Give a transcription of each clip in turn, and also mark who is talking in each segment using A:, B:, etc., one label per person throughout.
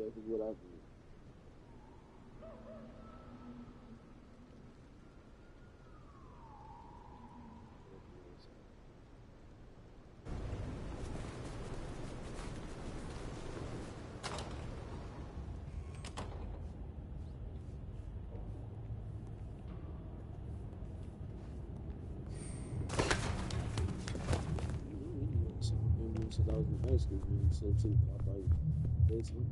A: exactly what I did. Since I was in high school, man, something pop out. There's something.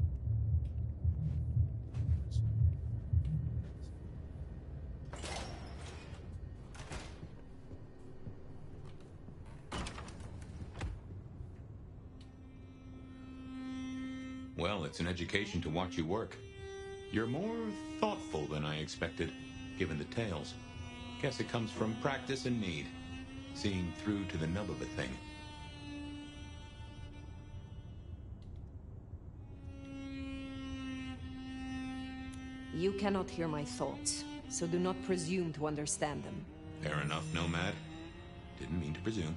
B: Well, it's an education to watch you work. You're more thoughtful than I expected, given the tales. Guess it comes from practice and need, seeing through to the nub of a thing.
C: You cannot hear my thoughts, so do not presume to understand them.
B: Fair enough, Nomad. Didn't mean to presume.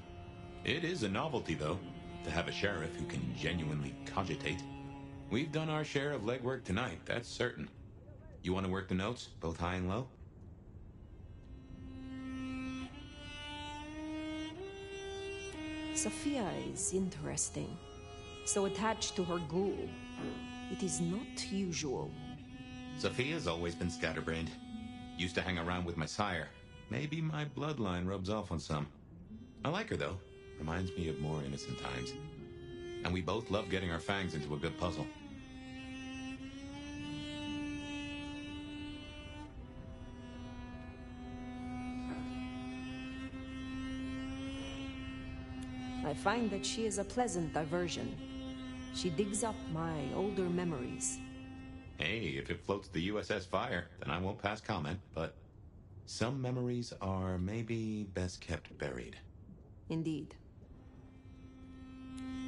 B: It is a novelty, though, to have a sheriff who can genuinely cogitate. We've done our share of legwork tonight, that's certain. You want to work the notes, both high and low?
C: Sophia is interesting. So attached to her ghoul. It is not usual.
B: Sophia's always been scatterbrained. Used to hang around with my sire. Maybe my bloodline rubs off on some. I like her, though. Reminds me of more innocent times. And we both love getting our fangs into a good puzzle.
C: I find that she is a pleasant diversion. She digs up my older memories.
B: Hey, if it floats the USS Fire, then I won't pass comment, but some memories are maybe best kept buried.
C: Indeed.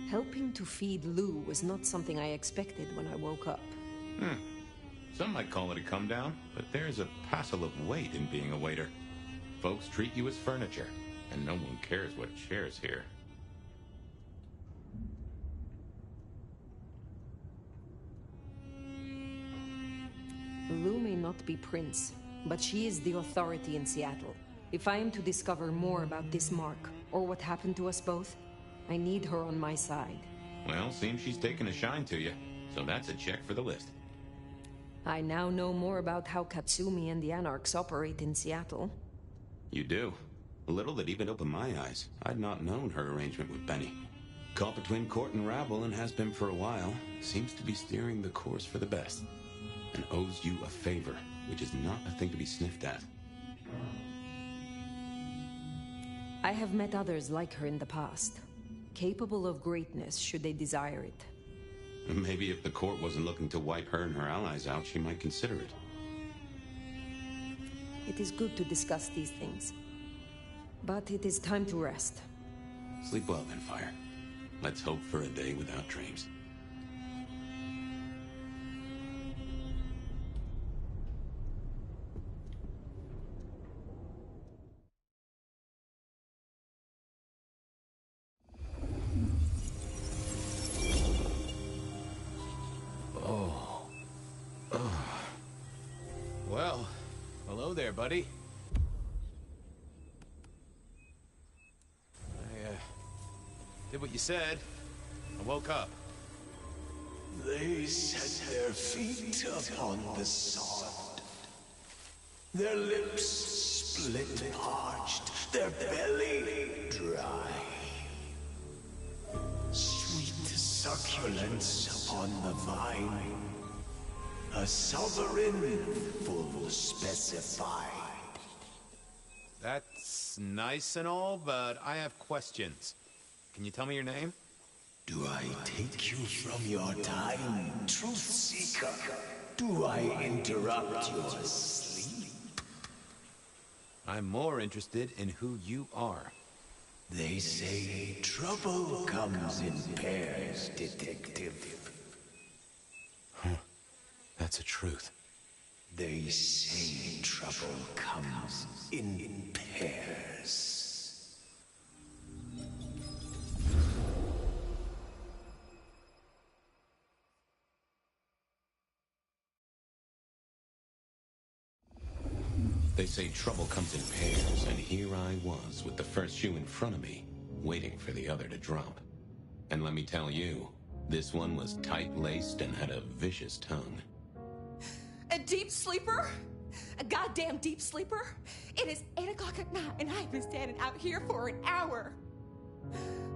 C: Helping to feed Lou was not something I expected when I woke up.
B: Some might call it a come down, but there's a passel of weight in being a waiter. Folks treat you as furniture, and no one cares what shares here.
C: Lou may not be Prince, but she is the authority in Seattle. If I am to discover more about this mark, or what happened to us both, I need her on my side.
B: Well, seems she's taken a shine to you, so that's a check for the list.
C: I now know more about how Katsumi and the Anarchs operate in Seattle.
D: You do. A little that even opened my eyes. I'd not known her arrangement with Benny. Caught between court and rabble and has been for a while. Seems to be steering the course for the best. And owes you a favor, which is not a thing to be sniffed at.
C: I have met others like her in the past, capable of greatness should they desire it.
D: Maybe if the court wasn't looking to wipe her and her allies out, she might consider it.
C: It is good to discuss these things. But it is time to rest.
D: Sleep well then, Fire. Let's hope for a day without dreams.
E: Well, hello there, buddy. I did what you said. I woke up.
F: They set their feet upon the sod. Their lips split parched, their belly dry. Sweet succulence upon the vine. A sovereign full specified.
E: That's nice and all, but I have questions. Can you tell me your name?
F: Do I take you from your time, truth seeker? Do I interrupt your sleep?
E: I'm more interested in who you are.
F: They say trouble comes in pairs, detective.
D: That's a truth.
F: They say trouble comes in pairs.
D: They say trouble comes in pairs, and here I was with the first shoe in front of me, waiting for the other to drop. And let me tell you, this one was tight-laced and had a vicious tongue.
G: A deep sleeper? A goddamn deep sleeper? It is 8 o'clock at night and I've been standing out here for an hour.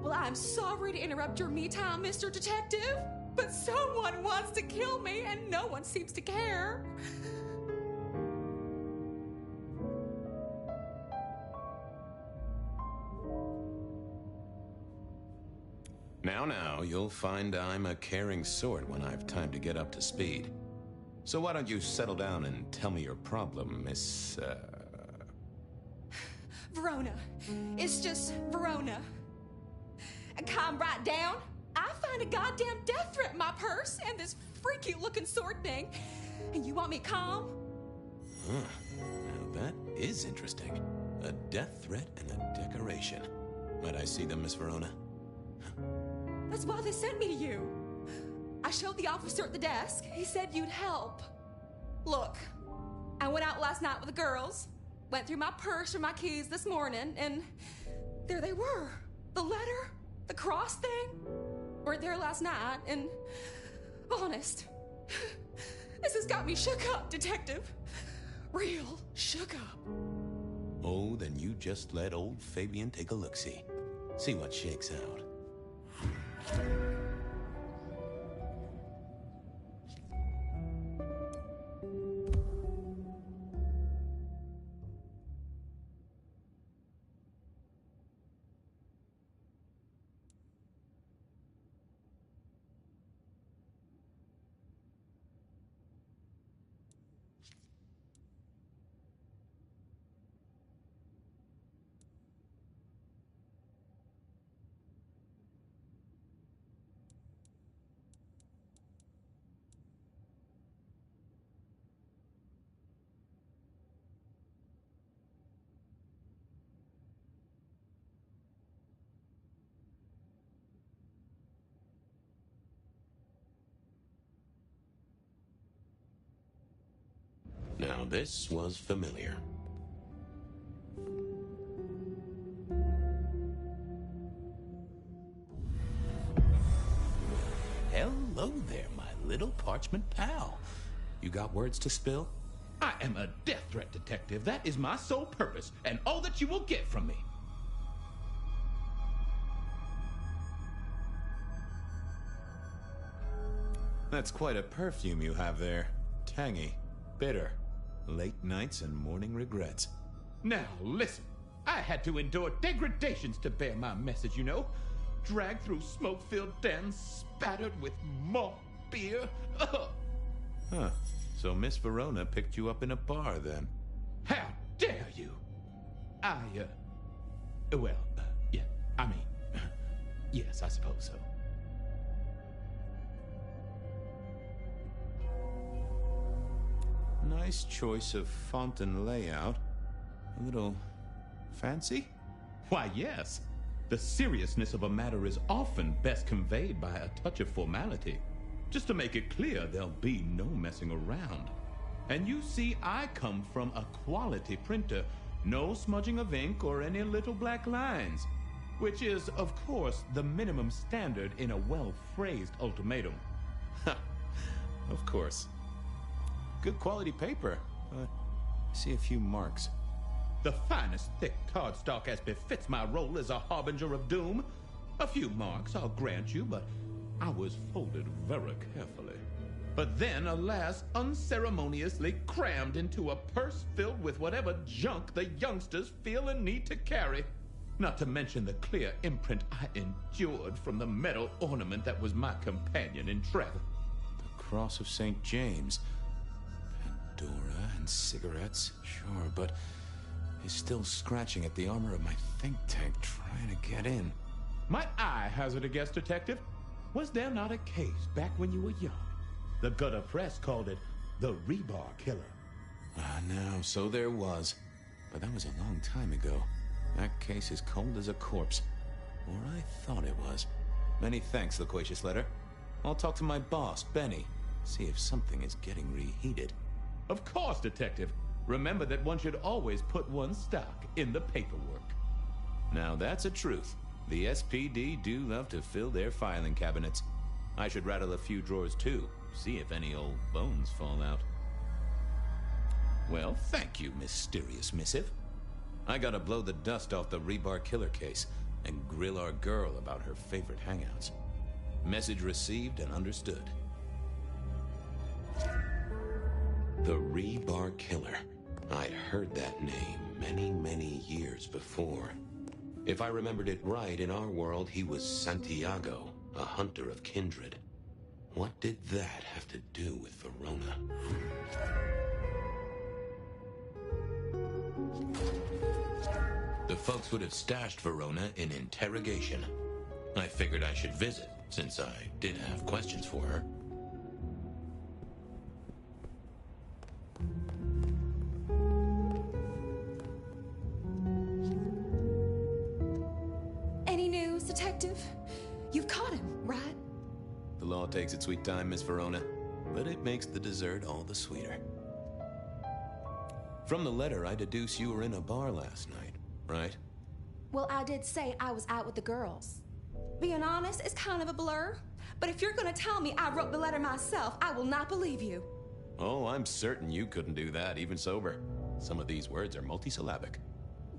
G: Well, I'm sorry to interrupt your me time, Mr. Detective, but someone wants to kill me and no one seems to care.
D: Now, you'll find I'm a caring sort when I've time to get up to speed. So why don't you settle down and tell me your problem, Miss,
G: Verona. It's just Verona. And calm right down. I find a goddamn death threat in my purse and this freaky looking sword thing. And you want me calm?
D: Huh. Now that is interesting. A death threat and a decoration. Might I see them, Miss Verona?
G: That's why they sent me to you. I showed the officer at the desk. He said you'd help. Look, I went out last night with the girls, went through my purse for my keys this morning, and there they were. The letter, the cross thing, weren't there last night, and honest, this has got me shook up, Detective. Real shook up.
D: Oh, then you just let old Fabian take a look-see. See what shakes out. Now this was familiar. Hello there, my little parchment pal. You got words to spill?
H: I am a death threat detective. That is my sole purpose, and all that you will get from me.
B: That's quite a perfume you have there. Tangy, bitter, late nights and morning regrets.
H: Now, listen. I had to endure degradations to bear my message, you know. Dragged through smoke-filled dens, spattered with malt beer. Ugh.
B: Huh. So Miss Verona picked you up in a bar, then?
H: How dare you? Yeah, I mean, yes, I suppose so.
B: Nice choice of font and layout. A little fancy?
H: Why, yes. The seriousness of a matter is often best conveyed by a touch of formality. Just to make it clear, there'll be no messing around. And you see, I come from a quality printer. No smudging of ink or any little black lines. Which is, of course, the minimum standard in a well-phrased ultimatum.
B: Of course. Good quality paper. I see a few marks.
H: The finest thick cardstock as befits my role as a harbinger of doom. A few marks, I'll grant you, but I was folded very carefully. But then, alas, unceremoniously crammed into a purse filled with whatever junk the youngsters feel a need to carry. Not to mention the clear imprint I endured from the metal ornament that was my companion in travel.
B: The Cross of St. James. Pandora and cigarettes, sure, but he's still scratching at the armor of my think tank trying to get in.
H: Might I hazard a guess, Detective? Was there not a case back when you were young? The gutter press called it the Rebar Killer.
B: No, so there was. But that was a long time ago. That case is cold as a corpse. Or I thought it was. Many thanks, Loquacious Letter. I'll talk to my boss, Benny. See if something is getting reheated.
H: Of course, Detective. Remember that one should always put one's stock in the paperwork.
B: Now that's a truth. The SPD do love to fill their filing cabinets. I should rattle a few drawers too, see if any old bones fall out. Well, thank you, mysterious missive. I gotta blow the dust off the rebar killer case and grill our girl about her favorite hangouts. Message received and understood.
D: The Rebar Killer. I'd heard that name many years before. If I remembered it right, in our world, he was Santiago, a hunter of kindred. What did that have to do with Verona?
B: The folks would have stashed Verona in interrogation. I figured I should visit, since I did have questions for her.
G: Any news, Detective? You've caught him, right?
B: The law takes its sweet time, Miss Verona, but it makes the dessert all the sweeter. From the letter, I deduce you were in a bar last night, right?
G: Well, I did say I was out with the girls. Being honest, it's kind of a blur. But if you're gonna tell me I wrote the letter myself, I will not believe you.
B: Oh, I'm certain you couldn't do that, even sober. Some of these words are multisyllabic.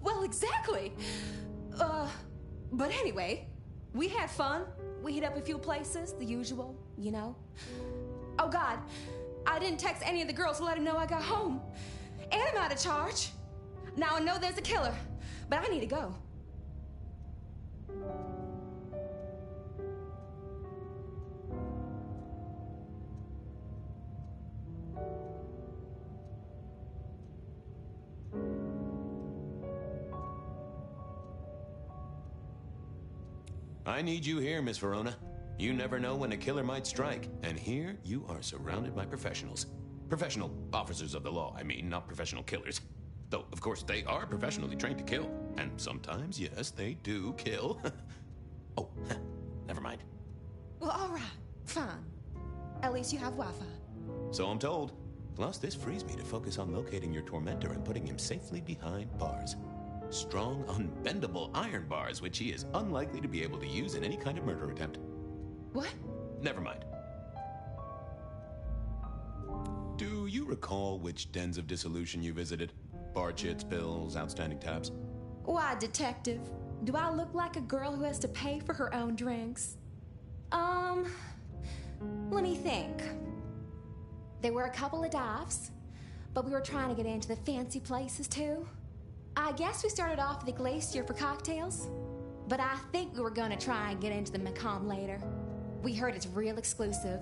G: Well, exactly. But anyway, we had fun. We hit up a few places, the usual, you know. Oh God, I didn't text any of the girls to let them know I got home. And I'm out of charge. Now I know there's a killer, but I need to go.
B: I need you here, Miss Verona. You never know when a killer might strike, and here you are surrounded by professionals. Professional officers of the law, I mean, not professional killers. Though, of course, they are professionally trained to kill. And sometimes, yes, they do kill. Oh, never mind.
G: Well, all right, fine. At least you have Wi-Fi.
B: So I'm told. Plus, this frees me to focus on locating your tormentor and putting him safely behind bars. Strong, unbendable iron bars, which he is unlikely to be able to use in any kind of murder attempt.
G: What?
B: Never mind. Do you recall which dens of dissolution you visited? Bar chits, pills, outstanding tabs?
G: Why, Detective? Do I look like a girl who has to pay for her own drinks? Let me think. There were a couple of dives, but we were trying to get into the fancy places too. I guess we started off at the Glacier for cocktails, but I think we were gonna try and get into the Macomb later. We heard it's real exclusive.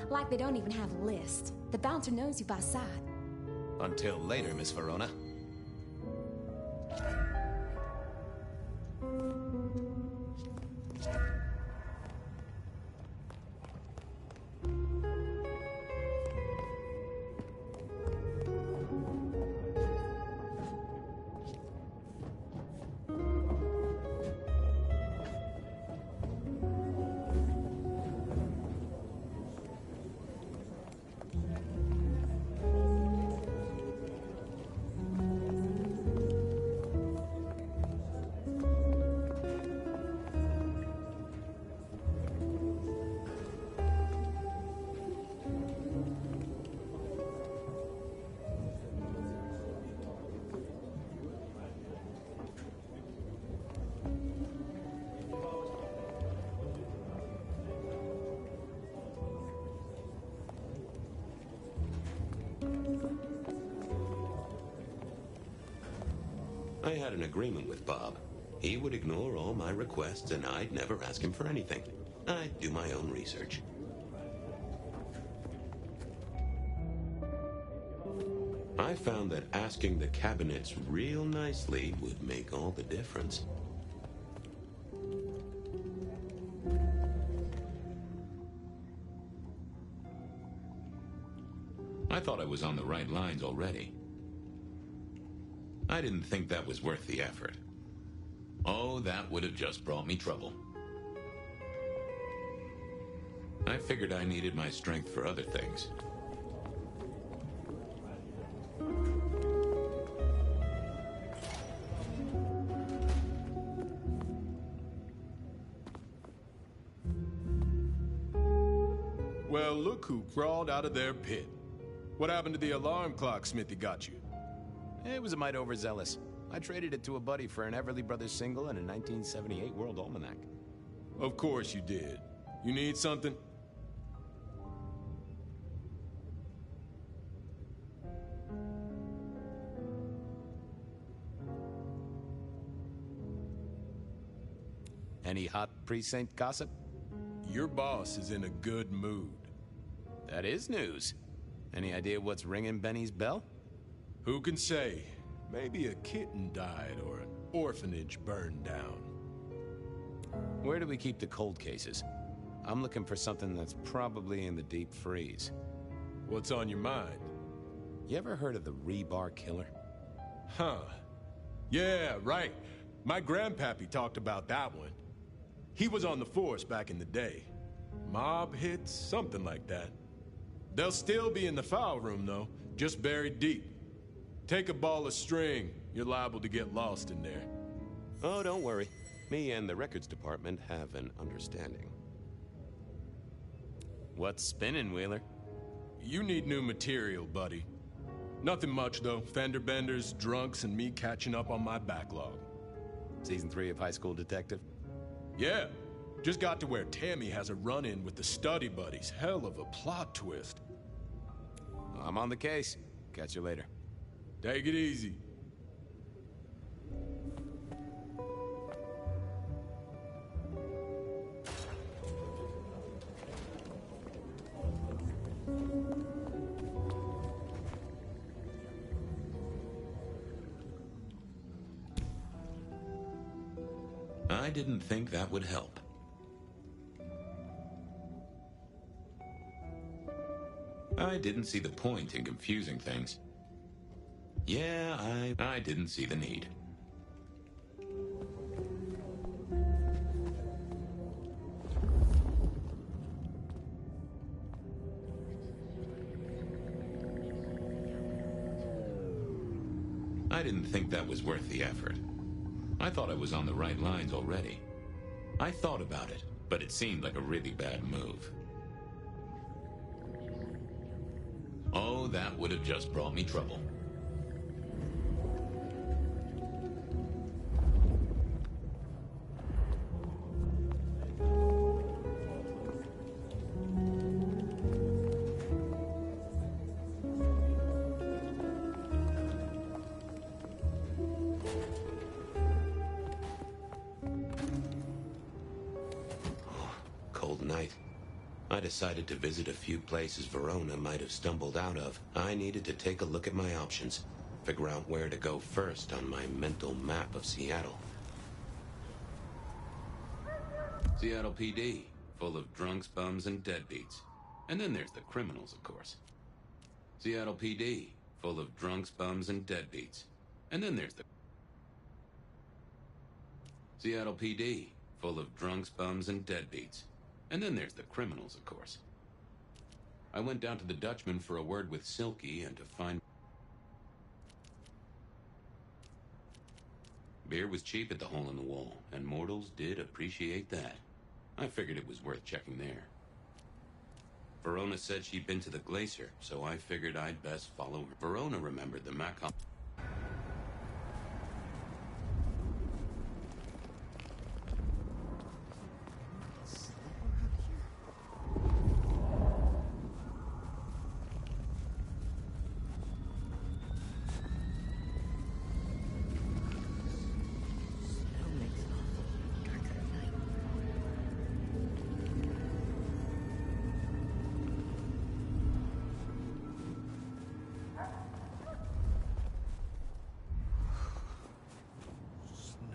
G: Like they don't even have a list. The bouncer knows you by sight.
B: Until later, Miss Verona.
D: I had an agreement with Bob. He would ignore all my requests and I'd never ask him for anything. I'd do my own research. I found that asking the cabinets real nicely would make all the difference.
B: I thought I was on the right lines already. I didn't think that was worth the effort. Oh, that would have just brought me trouble. I figured I needed my strength for other things.
I: Well, look who crawled out of their pit. What happened to the alarm clock Smithy got you?
E: It was a mite overzealous. I traded it to a buddy for an Everly Brothers single and a 1978 World Almanac.
I: Of course you did. You need something?
E: Any hot precinct gossip?
I: Your boss is in a good mood.
E: That is news. Any idea what's ringing Benny's bell?
I: Who can say? Maybe a kitten died or an orphanage burned down.
E: Where do we keep the cold cases? I'm looking for something that's probably in the deep freeze.
I: What's on your mind?
E: You ever heard of the Rebar Killer?
I: Huh. Yeah, right. My grandpappy talked about that one. He was on the force back in the day. Mob hits, something like that. They'll still be in the file room, though, just buried deep. Take a ball of string, you're liable to get lost in there.
D: Oh, don't worry. Me and the records department have an understanding.
E: What's spinning, Wheeler?
I: You need new material, buddy. Nothing much, though. Fender benders, drunks, and me catching up on my backlog.
E: Season 3 of High School Detective?
I: Yeah. Just got to where Tammy has a run-in with the study buddies. Hell of a plot twist.
E: I'm on the case. Catch you later.
I: Take it easy.
B: I didn't think that would help. I didn't see the point in confusing things. Yeah, I didn't see the need. I didn't think that was worth the effort. I thought I was on the right lines already. I thought about it, but it seemed like a really bad move. Oh, that would have just brought me trouble.
D: Cold night. I decided to visit a few places Verona might have stumbled out of. I needed to take a look at my options, figure out where to go first on my mental map of Seattle.
B: Seattle PD, full of drunks, bums, and deadbeats. And then there's the criminals, of course. Seattle PD, full of drunks, bums, and deadbeats. And then there's the... Seattle PD, full of drunks, bums, and deadbeats. And then there's the criminals, of course. I went down to the Dutchman for a word with Silky and to find... Beer was cheap at the Hole in the Wall, and mortals did appreciate that. I figured it was worth checking there. Verona said she'd been to the Glacier, so I figured I'd best follow her. Verona remembered the Macom...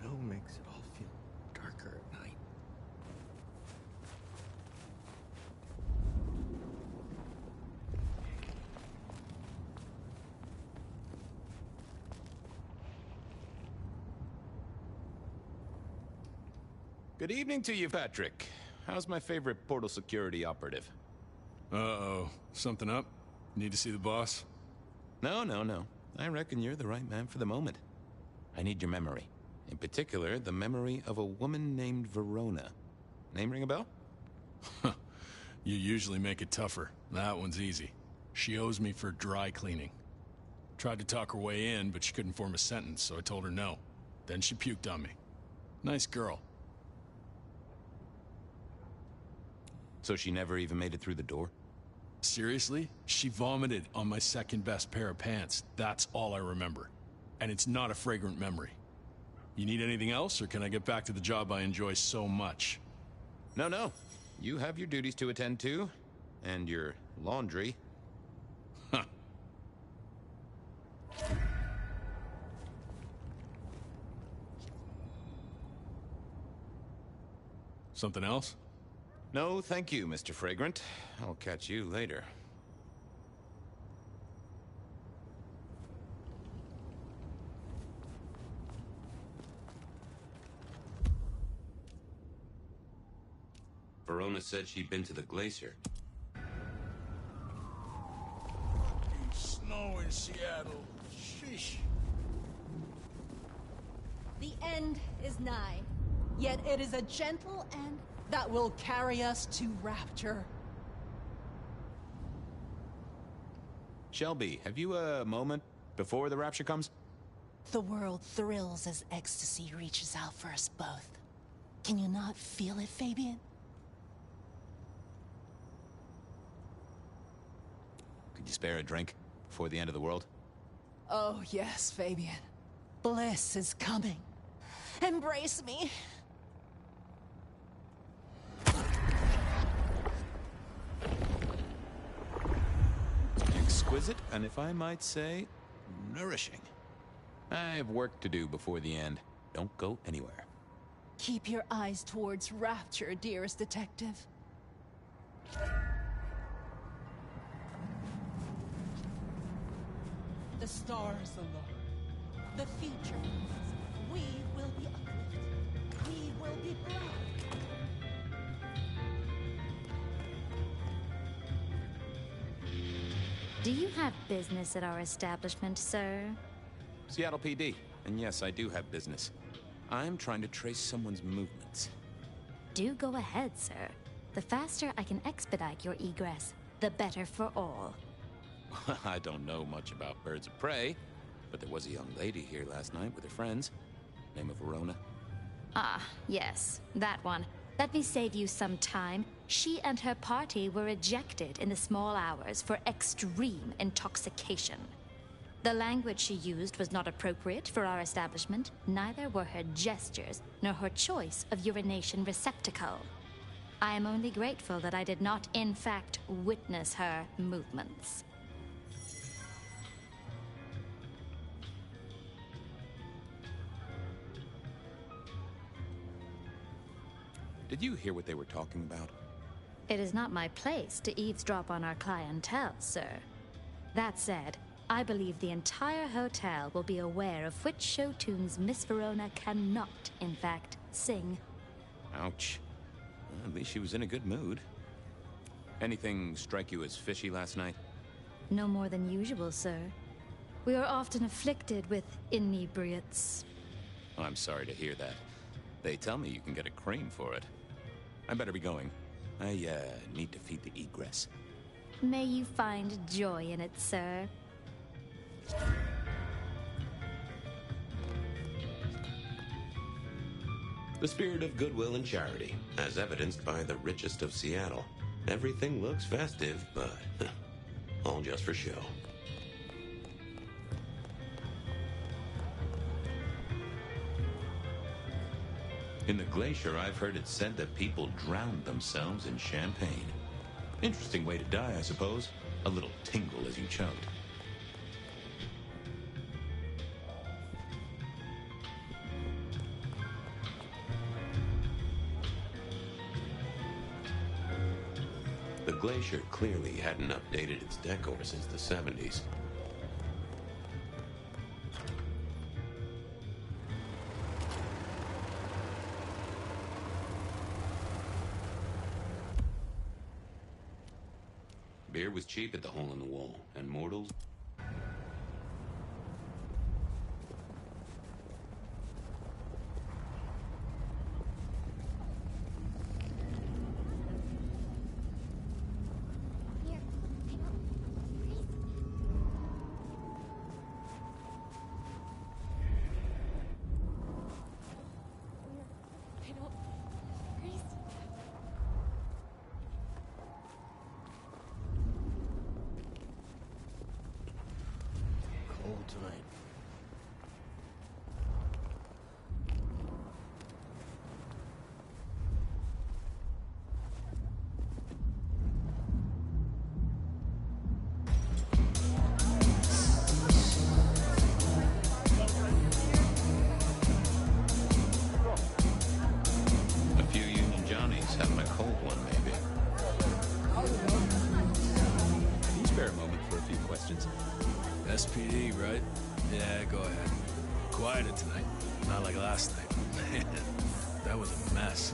F: Snow makes it all feel darker at night.
E: Good evening to you, Patrick. How's my favorite portal security operative?
I: Uh-oh. Something up? Need to see the boss?
E: No. I reckon you're the right man for the moment. I need your memory. In particular, the memory of a woman named Verona. Name ring a bell?
I: You usually make it tougher. That one's easy. She owes me for dry cleaning. Tried to talk her way in, but she couldn't form a sentence, so I told her no. Then she puked on me. Nice girl.
E: So she never even made it through the door?
I: Seriously? She vomited on my second best pair of pants. That's all I remember. And it's not a fragrant memory. You need anything else, or can I get back to the job I enjoy so much?
E: No, no. You have your duties to attend to, and your laundry.
I: Huh. Something else?
E: No, thank you, Mr. Fragrant. I'll catch you later.
D: Verona said she'd been to the glacier.
I: Snow in Seattle. Sheesh.
J: The end is nigh, yet it is a gentle end that will carry us to rapture.
E: Shelby, have you a moment before the rapture comes?
J: The world thrills as ecstasy reaches out for us both. Can you not feel it, Fabian?
E: Could you spare a drink before the end of the world?
J: Oh, yes, Fabian. Bliss is coming. Embrace me.
E: Exquisite, and if I might say, nourishing. I have work to do before the end. Don't go anywhere.
J: Keep your eyes towards rapture, dearest detective. The stars alarm. The future. We will be uplifted. We will be proud.
K: Do you have business at our establishment, sir?
E: Seattle PD. And yes, I do have business. I'm trying to trace someone's movements.
K: Do go ahead, sir. The faster I can expedite your egress, the better for all.
E: I don't know much about birds of prey, but there was a young lady here last night with her friends. Name of Verona.
K: Ah, yes, that one. Let me save you some time. She and her party were ejected in the small hours for extreme intoxication. The language she used was not appropriate for our establishment, neither were her gestures, nor her choice of urination receptacle. I am only grateful that I did not, in fact, witness her movements.
E: Did you hear what they were talking about?
K: It is not my place to eavesdrop on our clientele, sir. That said, I believe the entire hotel will be aware of which show tunes Miss Verona cannot, in fact, sing.
E: Ouch. Well, at least she was in a good mood. Anything strike you as fishy last night?
K: No more than usual, sir. We are often afflicted with inebriates.
E: Oh, I'm sorry to hear that. They tell me you can get a cream for it. I better be going. I, need to feed the egress.
K: May you find joy in it, sir.
D: The spirit of goodwill and charity, as evidenced by the richest of Seattle. Everything looks festive, but all just for show. In the glacier, I've heard it said that people drowned themselves in champagne. Interesting way to die, I suppose. A little tingle as you choked. The glacier clearly hadn't updated its decor since the 70s. Beer was cheap at the hole in the wall, and mortals...
E: questions.
L: SPD, right? Yeah, go ahead. Quieter tonight. Not like last night. Man, that was a mess.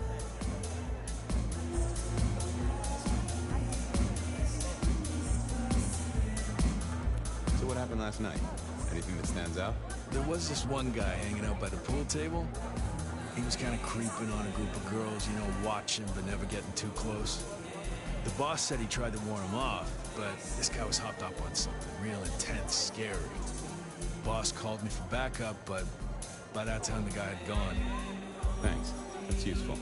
E: So what happened last night? Anything that stands out?
L: There was this one guy hanging out by the pool table. He was kind of creeping on a group of girls, you know, watching but never getting too close. The boss said he tried to warn him off, but this guy was hopped up on something real intense, scary. Boss called me for backup, but by that time the guy had gone.
E: Thanks. That's useful.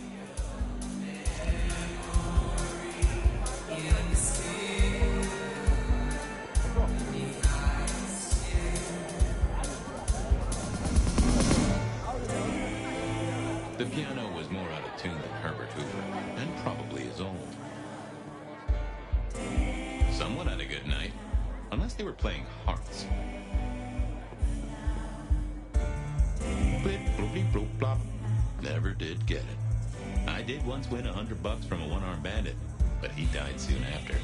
E: The piano was more out of tune than Herbert Hoover, and probably is old. Someone had a good night, unless they were playing hearts. Blip, bloopy, bloop, blop. Never did get it. I did once win $100 from a one-armed bandit, but he died soon after.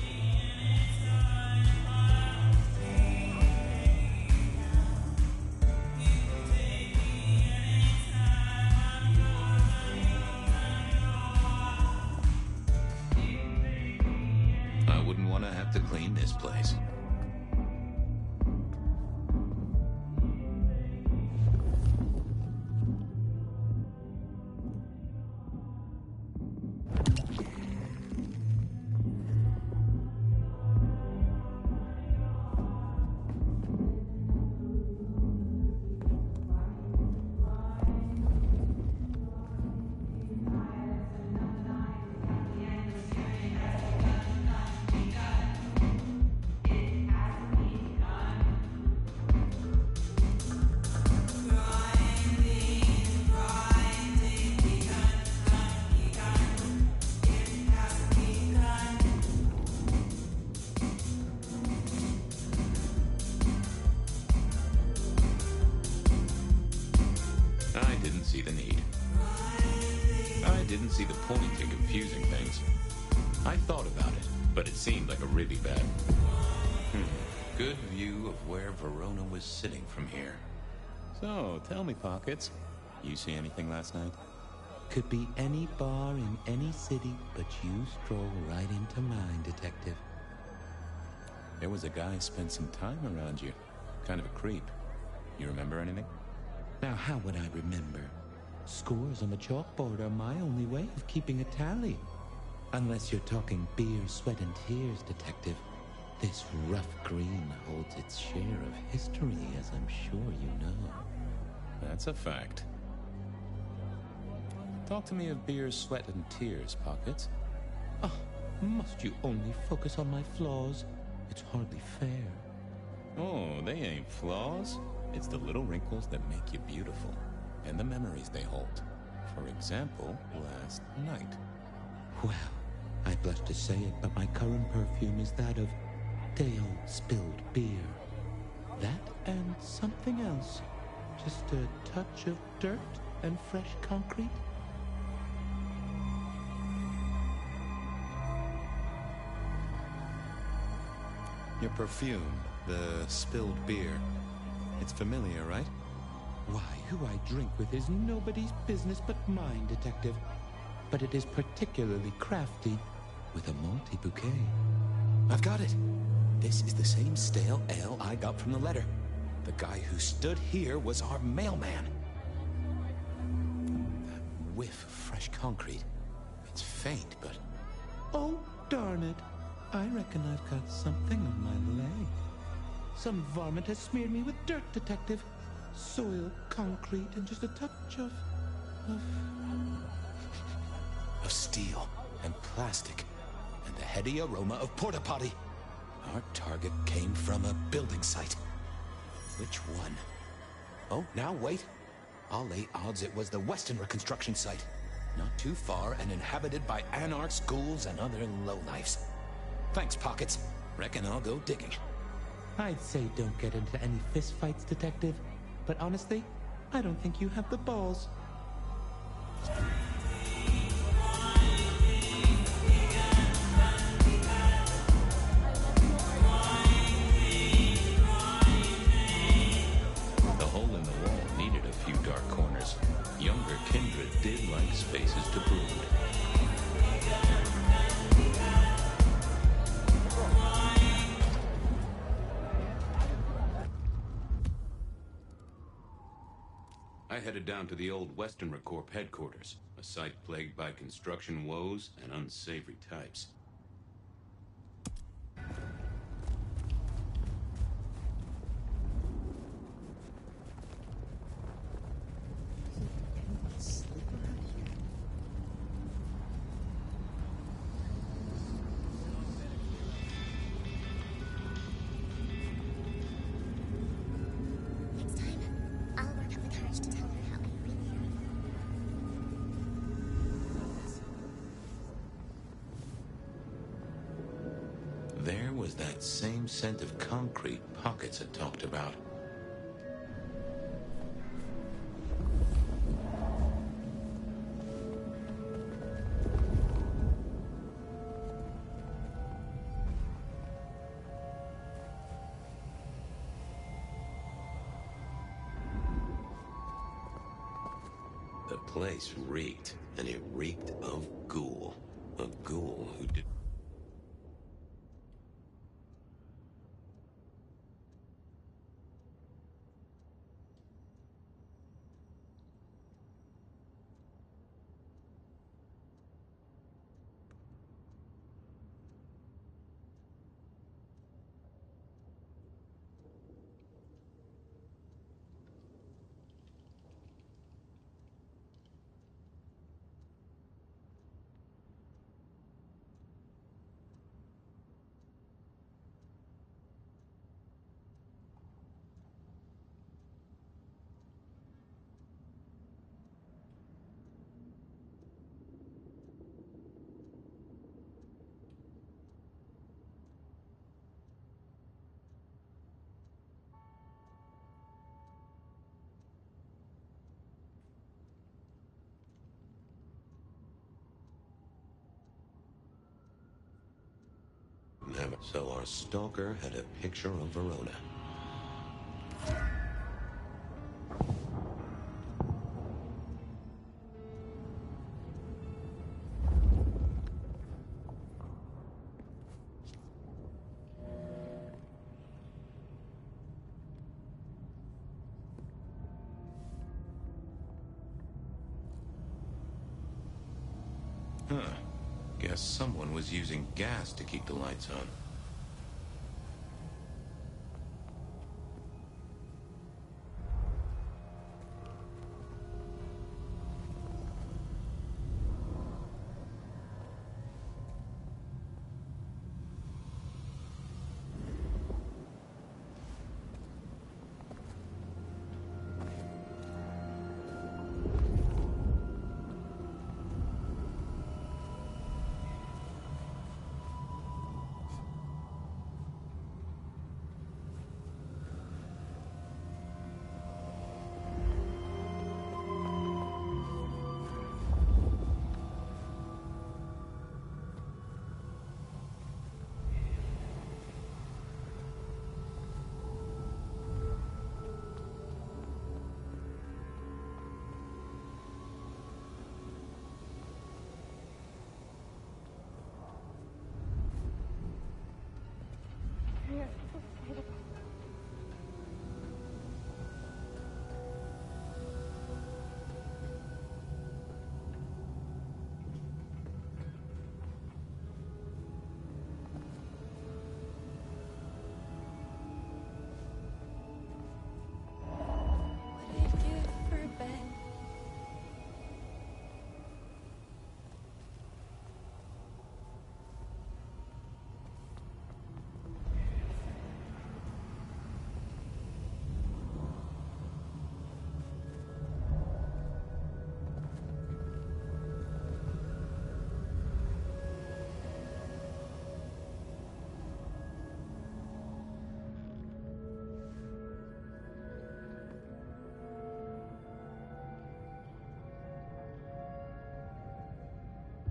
E: I wouldn't want to have to clean this place. See the point in confusing things. I thought about it, but it seemed like a really bad... Good view of where Verona was sitting from here. So, tell me, Pockets, you see anything last night?
M: Could be any bar in any city, but you stroll right into mine, Detective.
E: There was a guy spent some time around you. Kind of a creep. You remember anything?
M: Now, how would I remember? Scores on the chalkboard are my only way of keeping a tally. Unless you're talking beer, sweat, and tears, Detective. This rough green holds its share of history, as I'm sure you know.
E: That's a fact. Talk to me of beer, sweat, and tears, Pockets.
M: Oh, must you only focus on my flaws? It's hardly fair.
E: Oh, they ain't flaws. It's the little wrinkles that make you beautiful. And the memories they hold. For example, last night.
M: Well, I blush to say it, but my current perfume is that of day-old spilled beer. That and something else. Just a touch of dirt and fresh concrete.
E: Your perfume, the spilled beer. It's familiar, right?
M: Why, who I drink with is nobody's business but mine, Detective. But it is particularly crafty, with a malty bouquet.
F: I've got it. This is the same stale ale I got from the letter. The guy who stood here was our mailman. That whiff of fresh concrete. It's faint, but...
M: Oh, darn it. I reckon I've got something on my leg. Some varmint has smeared me with dirt, Detective. Soil, concrete, and just a touch of
F: steel and plastic and the heady aroma of porta potty. Our target came from a building site. Which one? Oh, now wait. I'll lay odds it was the Western reconstruction site. Not too far and inhabited by anarchs, ghouls, and other lowlifes. Thanks, Pockets. Reckon I'll go digging.
M: I'd say don't get into any fistfights, Detective. But honestly, I don't think you have the balls.
D: I headed down to the old Western Corp headquarters, a site plagued by construction woes and unsavory types.
N: Next time, I'll work up the courage to tell her how I really feel.
B: There was that same scent of concrete Pockets had talked about.
D: The place reeked, and it reeked of ghoul. A ghoul who did... Never. So our stalker had a picture of Verona.
B: Huh. Guess someone was using gas to keep the lights on.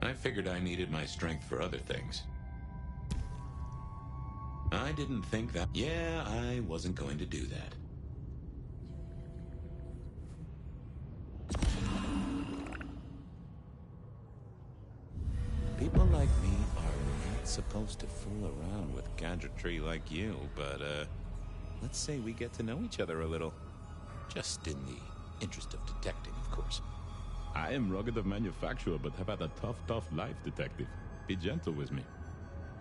B: I figured I needed my strength for other things. I didn't think that... Yeah, I wasn't going to do that. People like me are not supposed to fool around with gadgetry like you, but, let's say we get to know each other a little. Just in the
F: interest of detecting, of course.
E: I am rugged of manufacture, but have had a tough life, detective. Be gentle with me.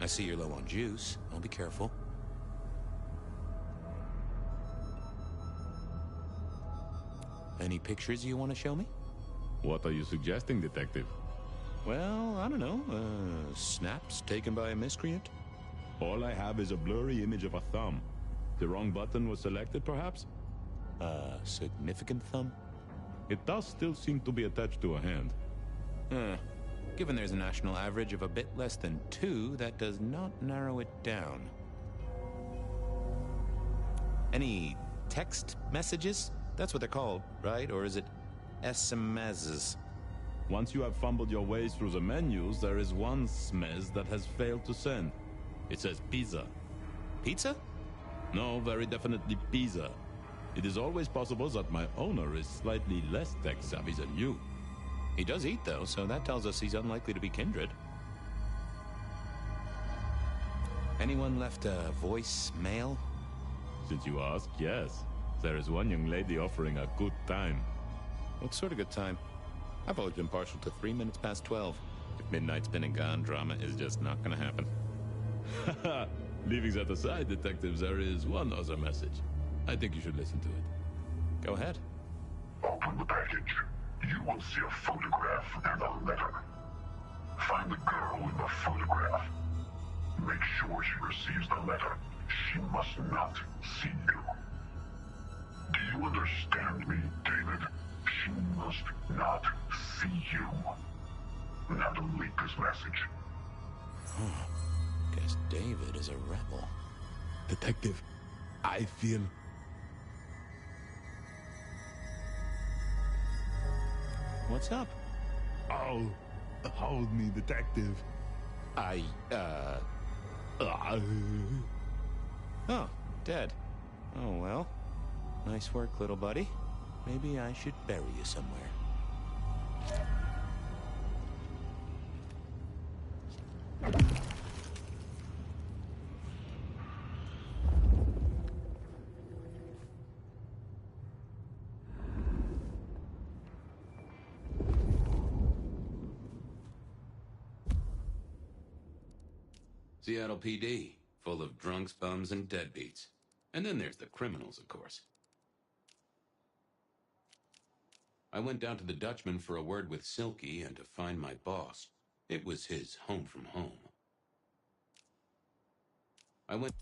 F: I see you're low on juice. I'll be careful. Any pictures you want to show me?
E: What are you suggesting, detective?
F: Well, I don't know. Snaps taken by a miscreant?
E: All I have is a blurry image of a thumb. The wrong button was selected, perhaps?
F: A significant thumb?
E: It does still seem to be attached to a hand.
F: Given there's a national average of a bit less than 2, that does not narrow it down. Any text messages? That's what they're called, right? Or is it SMSs?
E: Once you have fumbled your way through the menus, there is one smez that has failed to send. It says pizza.
F: Pizza?
E: No, very definitely pizza. It is always possible that my owner is slightly less tech-savvy than you.
F: He does eat, though, so that tells us he's unlikely to be kindred. Anyone left a voicemail?
E: Since you ask, yes. There is one young lady offering a good time.
F: What sort of good time? I've always been partial to 3 minutes past 12. If midnight's been and gone, drama is just not gonna happen.
E: Haha, leaving that aside, detectives, there is one other message. I think you should listen to it.
F: Go ahead.
O: Open the package. You will see a photograph and a letter. Find the girl in the photograph. Make sure she receives the letter. She must not see you. Do you understand me, David? She must not see you. Now delete this message.
F: Guess David is a rebel.
I: Detective, I feel...
F: What's up?
I: Oh, hold me, detective.
F: Oh, dead. Oh, well. Nice work, little buddy. Maybe I should bury you somewhere.
D: Seattle PD, full of drunks, bums, and deadbeats. And then there's the criminals, of course. I went down to the Dutchman for a word with Silky and to find my boss. It was his home from home. I went...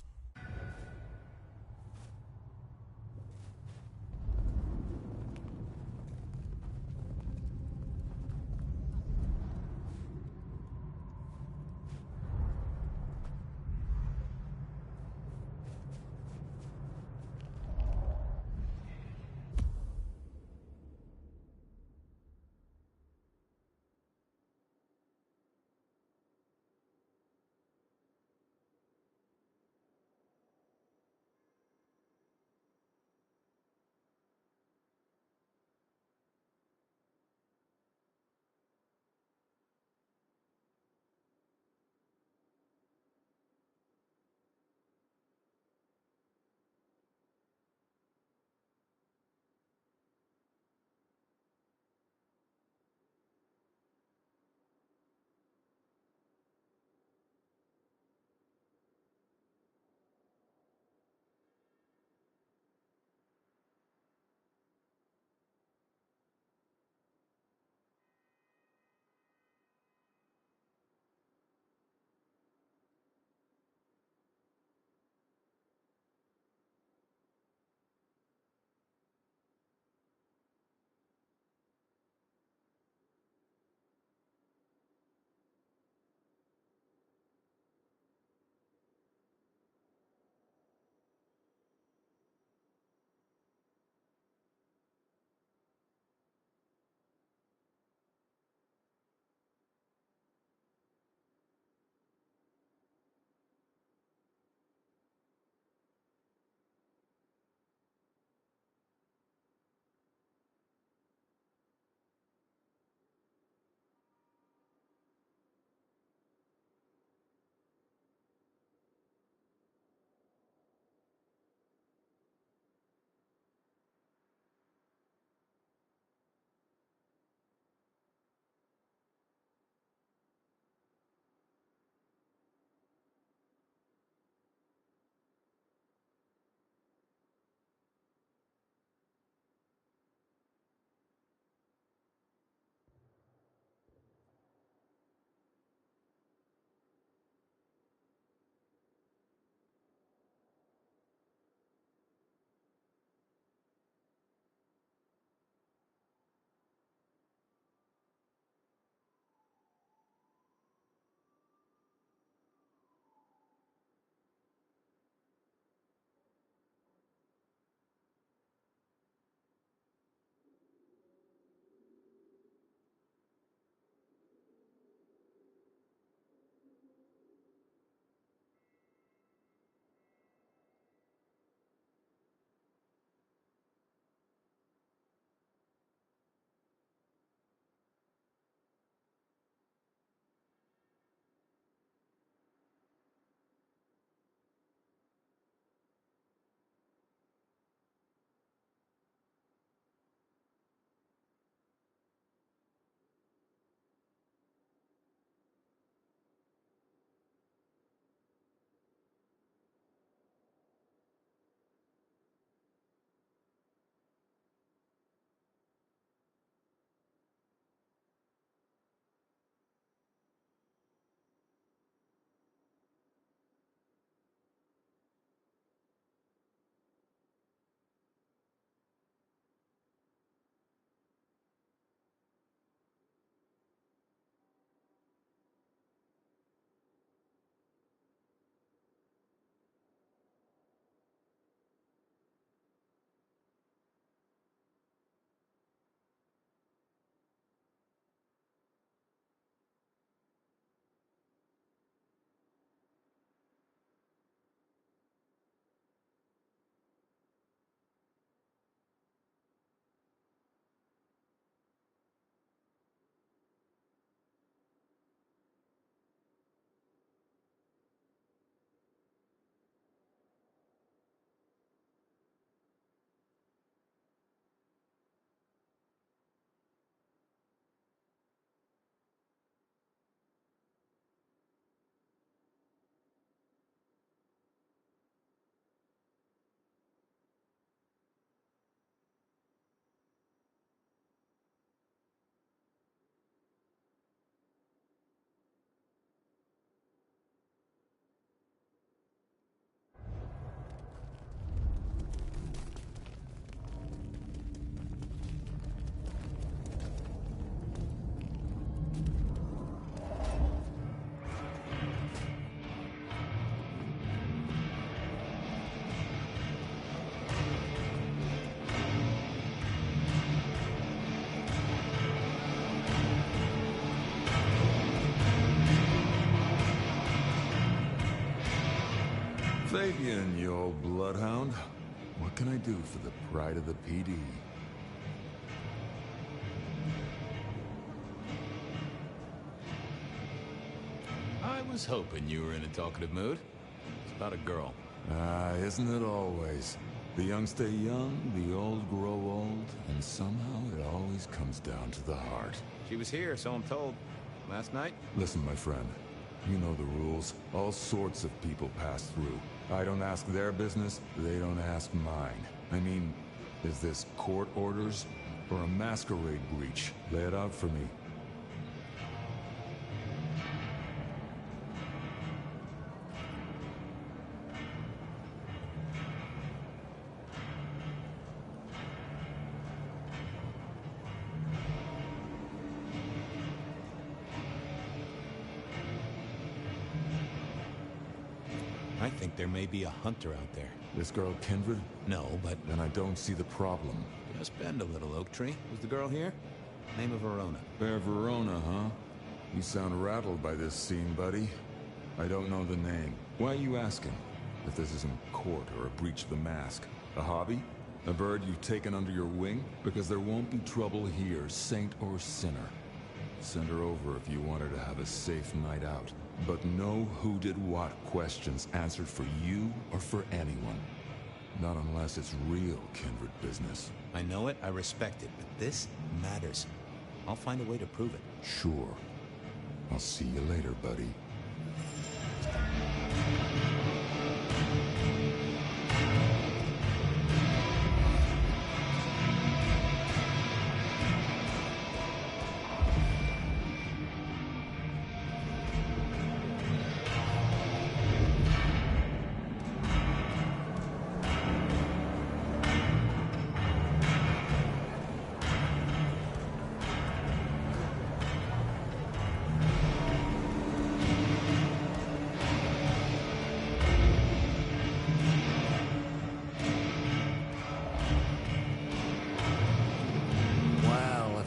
P: Flavian, you old bloodhound. What can I do for the pride of the PD?
E: I was hoping you were in a talkative mood. It's about a girl.
P: Isn't it always? The young stay young, the old grow old, and somehow it always comes down to the heart.
E: She was here, so I'm told. Last night?
P: Listen, my friend. You know the rules. All sorts of people pass through. I don't ask their business, they don't ask mine. I mean, is this court orders or a masquerade breach? Lay it out for me.
F: I think there may be a hunter out there.
P: This girl Kindred?
F: No, but...
P: Then I don't see the problem.
F: Just bend a little, Oak Tree. Was the girl here? Name of Verona.
P: Fair Verona, huh? You sound rattled by this scene, buddy. I don't know the name. Why are you asking? If this isn't court or a breach of the mask. A hobby? A bird you've taken under your wing? Because there won't be trouble here, saint or sinner. Send her over if you want her to have a safe night out. But no who did what questions answered for you or for anyone. Not unless it's real kindred business.
F: I know it, I respect it, but this matters. I'll find a way to prove it.
P: Sure. I'll see you later, buddy.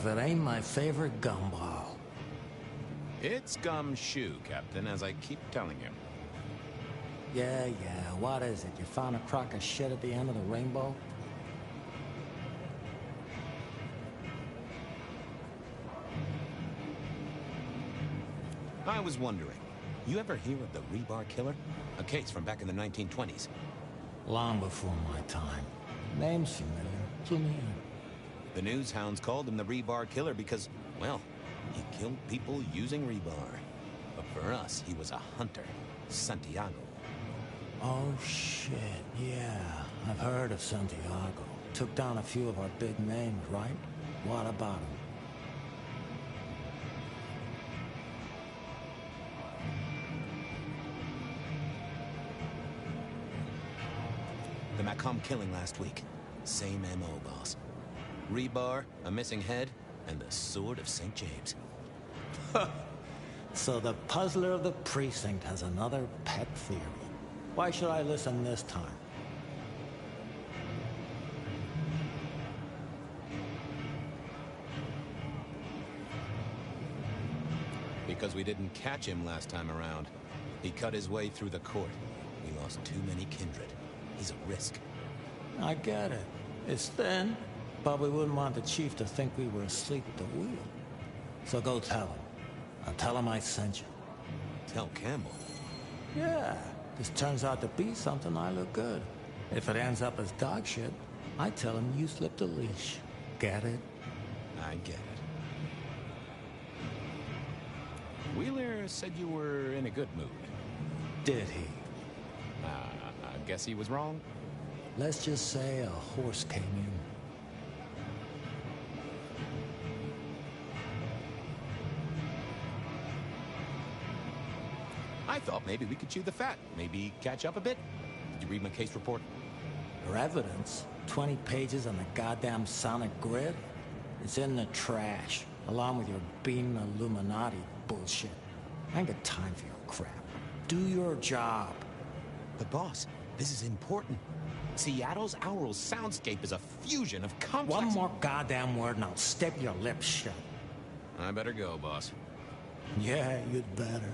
Q: It ain't my favorite gumball.
E: It's gumshoe, Captain, as I keep telling you.
Q: Yeah, what is it? You found a crock of shit at the end of the rainbow?
F: I was wondering, you ever hear of the rebar killer? A case from back in the 1920s.
Q: Long before my time. Name's familiar. Clue me in.
F: The news hounds called him the rebar killer because, well, he killed people using rebar. But for us, he was a hunter. Santiago.
Q: Oh, shit, yeah. I've heard of Santiago. Took down a few of our big names, right? What about him?
F: The Macomb killing last week. Same MO, boss. Rebar, a missing head, and the Sword of St. James.
Q: So the puzzler of the precinct has another pet theory. Why should I listen this time?
F: Because we didn't catch him last time around. He cut his way through the court. We lost too many kindred. He's a risk.
Q: I get it. It's thin. But we wouldn't want the chief to think we were asleep at the wheel. So go tell him. I'll tell him I sent you.
F: Tell Campbell?
Q: Yeah. This turns out to be something I look good. If it ends up as dog shit, I tell him you slipped a leash. Get it?
F: I get it.
E: Wheeler said you were in a good mood.
Q: Did he?
E: I guess he was wrong.
Q: Let's just say a horse came in.
F: I thought maybe we could chew the fat. Maybe catch up a bit. Did you read my case report?
Q: Your evidence? 20 pages on the goddamn sonic grid? It's in the trash, along with your bean Illuminati bullshit. I ain't got time for your crap. Do your job.
F: But boss, this is important. Seattle's aural soundscape is a fusion of complex...
Q: One more goddamn word and I'll step your lips shut.
E: I better go, boss.
Q: Yeah, you'd better.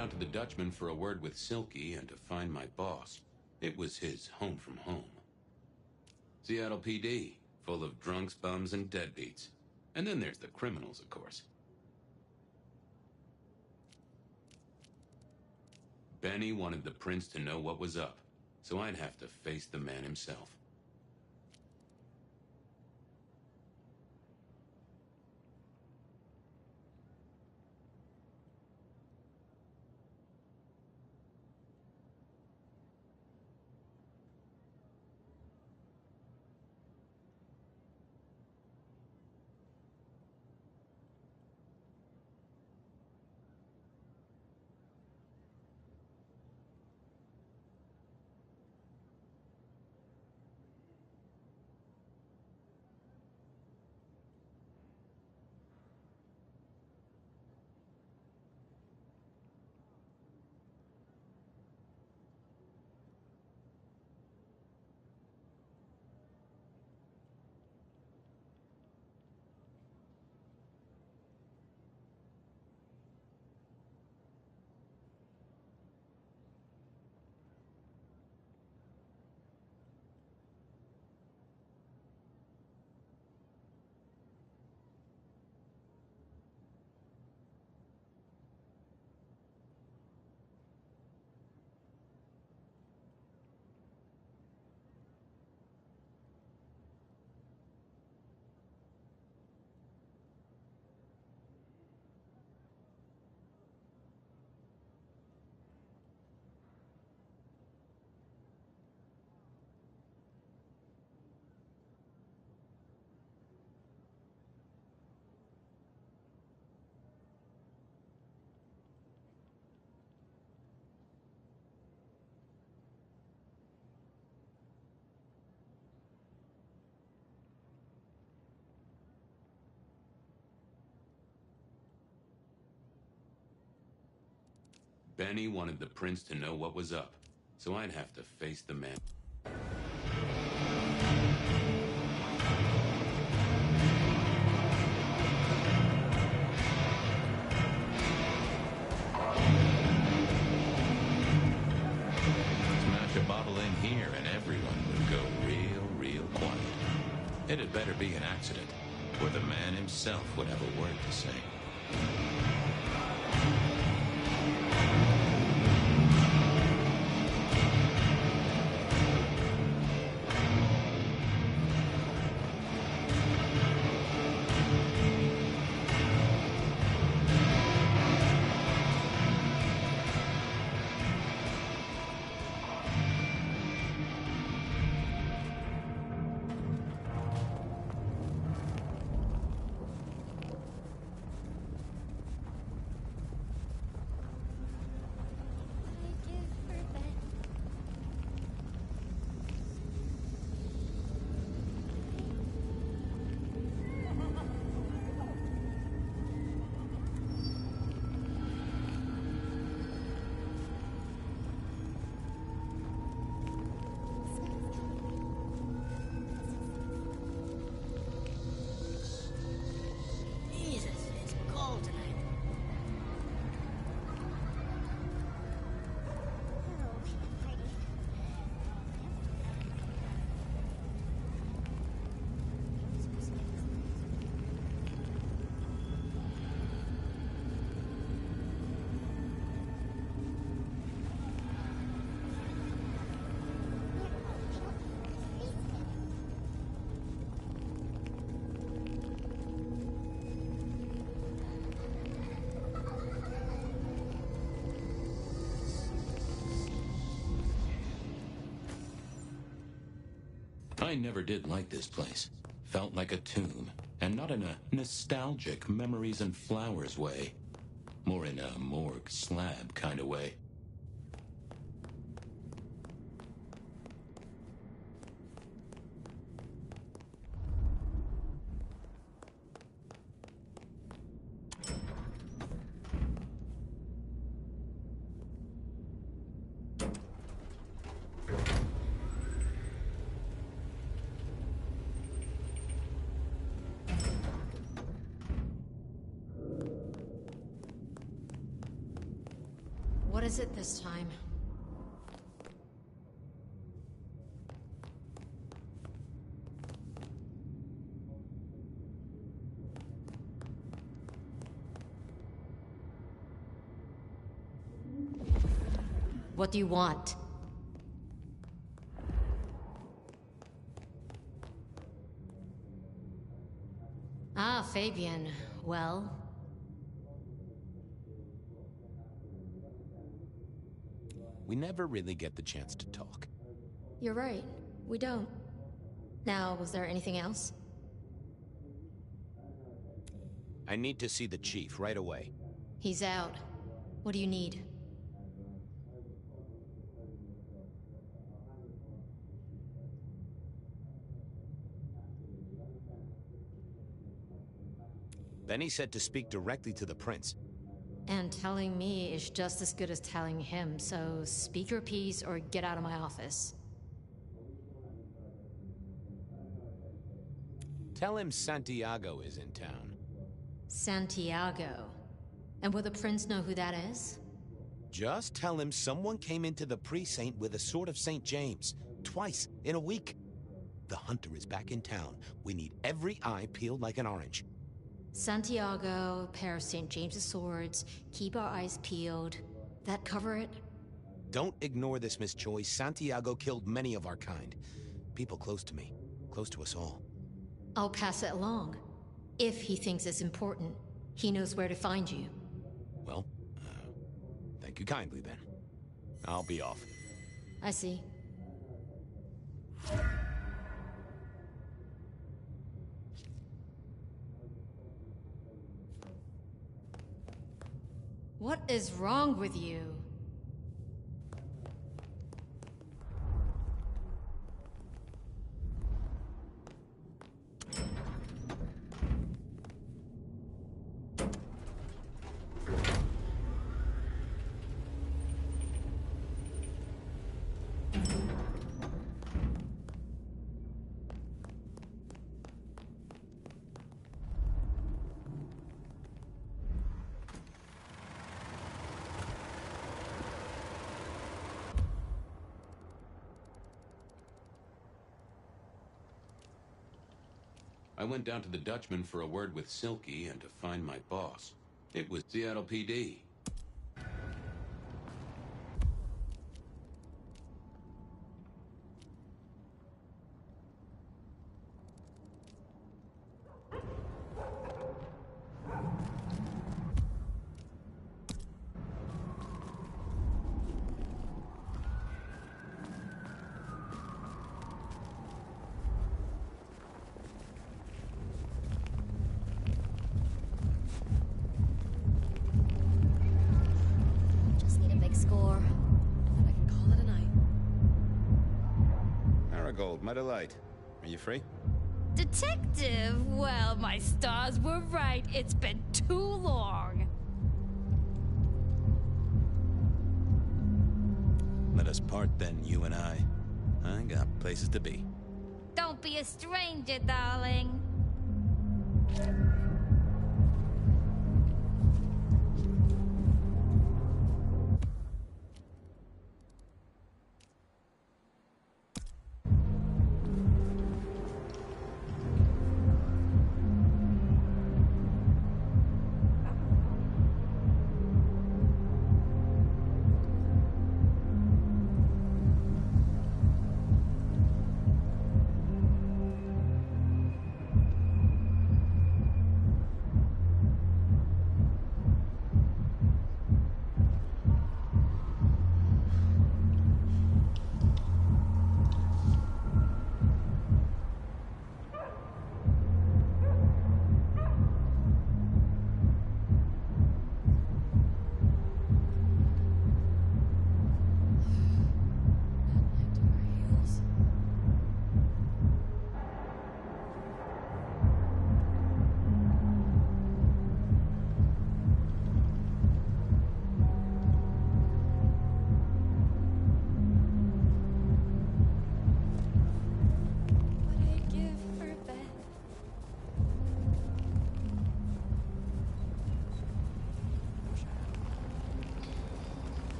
B: down to the Dutchman for a word with Silky and to find my boss. It was his home from home. Seattle PD, full of drunks, bums, and deadbeats. And then there's the criminals, of course. Benny wanted the prince to know what was up, so I'd have to face the man himself. Benny wanted the prince to know what was up, so I'd have to face the man.
E: Smash a bottle in here and everyone would go real quiet. It had better be an accident, or the man himself would have a word to say. I never did like this place. Felt like a tomb, and not in a nostalgic memories and flowers way. More in a morgue slab kind of way.
R: is it this time? What do you want? Ah, Fabian. Well?
F: We never really get the chance to talk.
R: You're right. We don't. Now, was there anything else?
F: I need to see the chief right away.
R: He's out. What do you need?
F: Then he said to speak directly to the prince.
R: And telling me is just as good as telling him, so speak your piece or get out of my office.
F: Tell him Santiago is in town.
R: Santiago. And will the prince know who that is?
F: Just tell him someone came into the precinct with a sword of St. James. Twice in a week. The hunter is back in town. We need every eye peeled like an orange.
R: Santiago, a pair of St. James's swords, keep our eyes peeled. That cover it?
F: Don't ignore this, Miss Choi. Santiago killed many of our kind. People close to me. Close to us all.
R: I'll pass it along. If he thinks it's important, he knows where to find you.
F: Well, thank you kindly then. I'll be off.
R: I see. What is wrong with you?
D: I went down to the Dutchman for a word with Silky and to find my boss. It was Seattle PD.
F: My delight. Are you free?
K: Detective, well, my stars were right. It's been too long.
F: Let us part then, you and I. I got places to be.
K: Don't be a stranger, darling.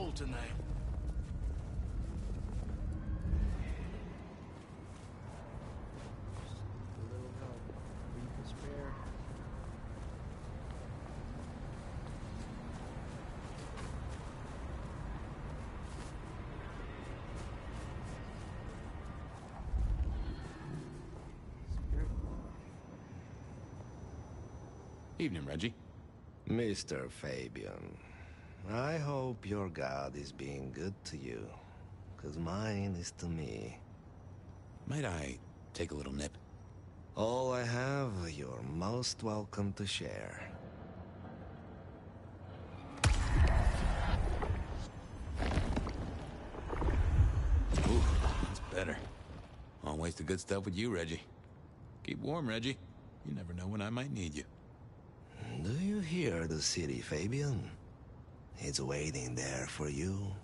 L: trouble tonight.
A: A little help. Leave to spare.
B: Evening, Reggie.
S: Mr. Fabian, I hope your God is being good to you, 'cause mine is to me.
F: Might I take a little nip?
S: All I have, you're most welcome to share.
F: Ooh, that's better. Always the good stuff with you, Reggie. Keep warm, Reggie. You never know when I might need you.
S: Do you hear the city, Fabian? It's waiting there for you.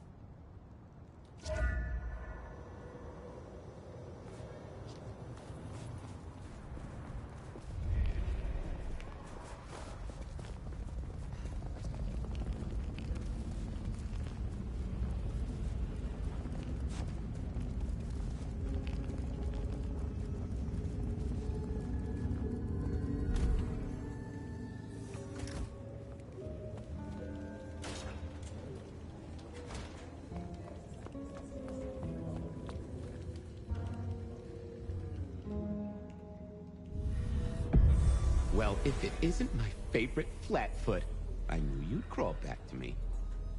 D: Well, if it isn't my favorite Flatfoot, I knew you'd crawl back to me.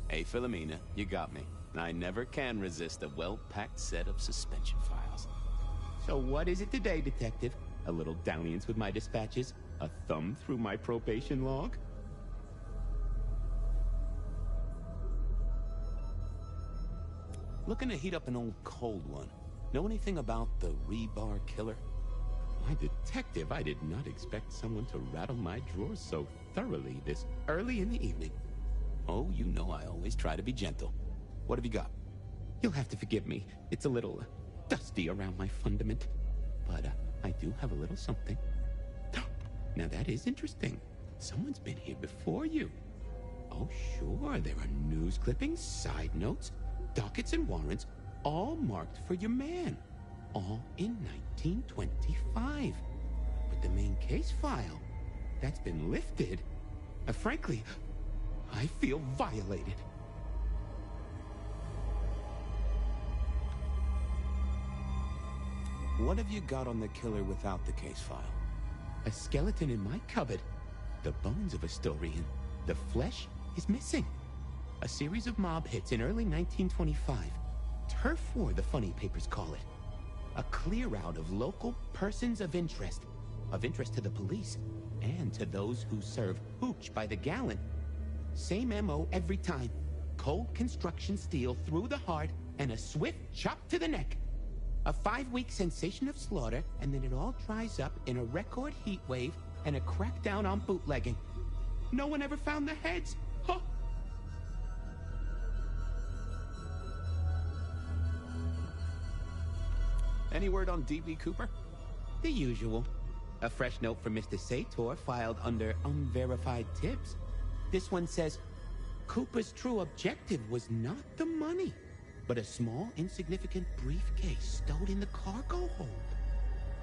D: Hey, Philomena, you got me. I never can resist a well-packed set of suspension files. So what is it today, Detective? A little dalliance with my dispatches? A thumb through my probation log? Looking to heat up an old cold one. Know anything about the rebar killer? Why, Detective, I did not expect someone to rattle my drawers so thoroughly this early in the evening. Oh, you know I always try to be gentle. What have you got? You'll have to forgive me. It's a little dusty around my fundament. But I do have a little something. Now that is interesting. Someone's been here before you. Oh, sure, there are news clippings, side notes, dockets and warrants, all marked for your man. All in 1925. But the main case file, that's been lifted. Frankly, I feel violated. What have you got on the killer without the case file? A skeleton in my cupboard. The bones of a story, and the flesh is missing. A series of mob hits in early 1925. Turf war, the funny papers call it. A clear out of local persons of interest to the police, and to those who serve hooch by the gallon. Same MO every time. Cold construction steel through the heart, and a swift chop to the neck. A 5-week sensation of slaughter, and then it all dries up in a record heat wave and a crackdown on bootlegging. No one ever found the heads. Huh? Any word on D.B. Cooper? The usual. A fresh note from Mr. Sator filed under unverified tips. This one says, Cooper's true objective was not the money, but a small, insignificant briefcase stowed in the cargo hold.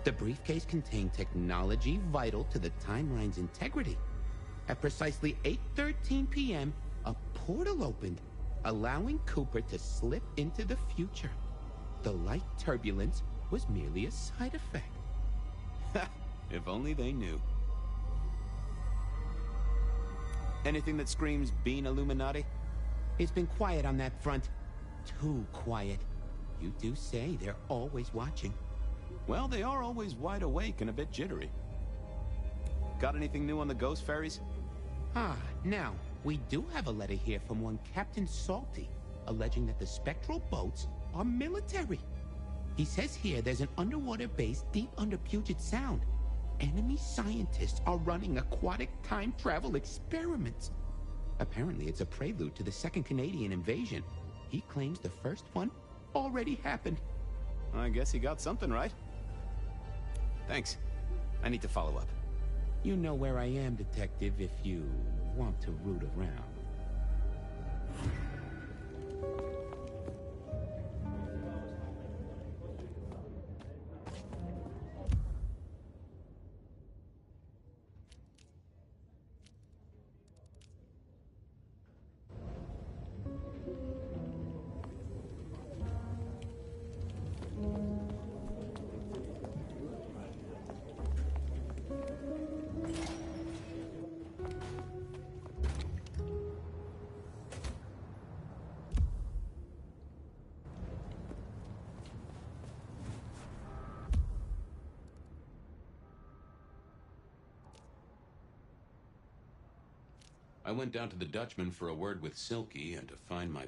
D: The briefcase contained technology vital to the timeline's integrity. At precisely 8:13 p.m., a portal opened, allowing Cooper to slip into the future. The light turbulence was merely a side effect. Ha! If only they knew. Anything that screams Bean Illuminati? It's been quiet on that front. Too quiet. You do say they're always watching. Well, they are always wide awake and a bit jittery. Got anything new on the ghost ferries? Now, we do have a letter here from one Captain Salty, alleging that the spectral boats are military. He says here there's an underwater base deep under Puget Sound. Enemy scientists are running aquatic time travel experiments. Apparently it's a prelude to the Second Canadian invasion. He claims the first one already happened. I guess he got something right. Thanks. I need to follow up. You know where I am, Detective, if you want to root around.
B: I went down to the Dutchman for a word with Silky and to find my...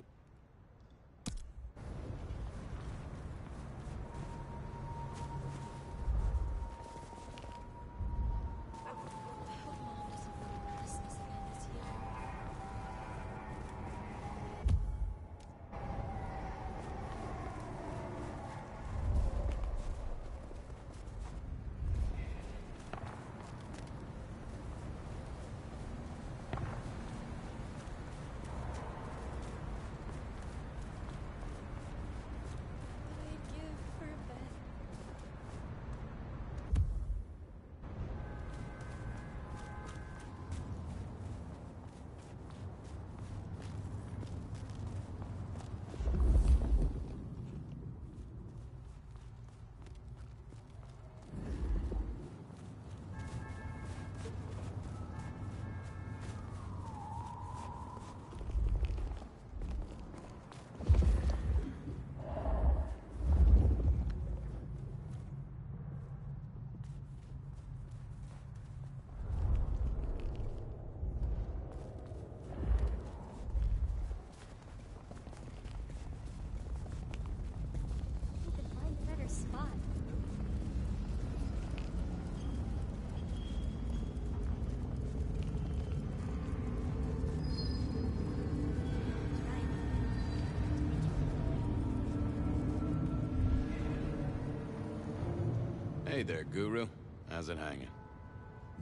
F: Hey there, Guru. How's it hanging?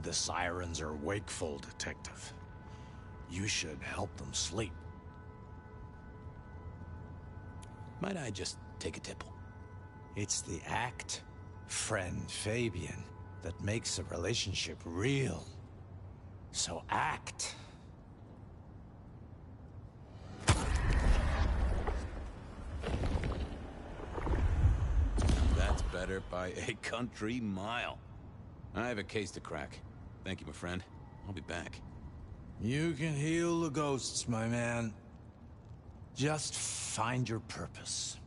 L: The sirens are wakeful, Detective. You should help them sleep.
F: Might I just take a tipple?
L: It's the act, friend Fabian, that makes a relationship real. So act.
F: That's better by a country mile. I have a case to crack. Thank you, my friend. I'll be back.
L: You can heal the ghosts, my man. Just find your purpose.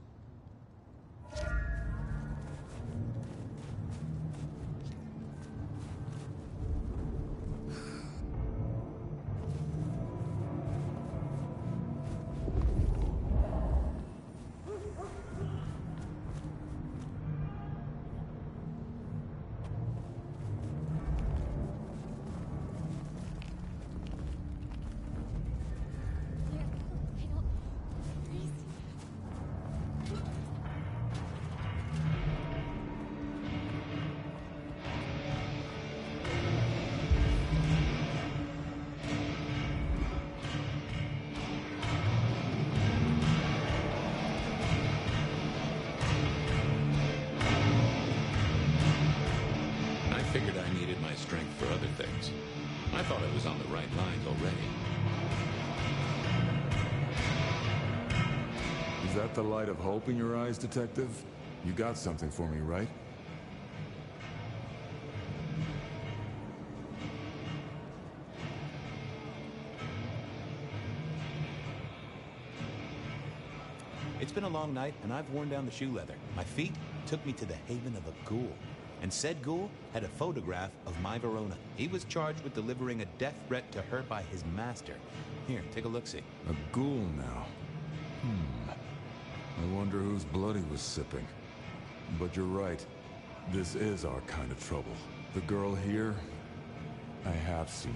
B: Figured I needed my strength for other things. I thought I was on the right lines already.
P: Is that the light of hope in your eyes, Detective? You got something for me, right?
F: It's been a long night, and I've worn down the shoe leather. My feet took me to the haven of a ghoul. And said ghoul had a photograph of my Verona. He was charged with delivering a death threat to her by his master. Here, take a look-see.
P: A ghoul now. I wonder whose blood he was sipping. But you're right. This is our kind of trouble. The girl here, I have seen.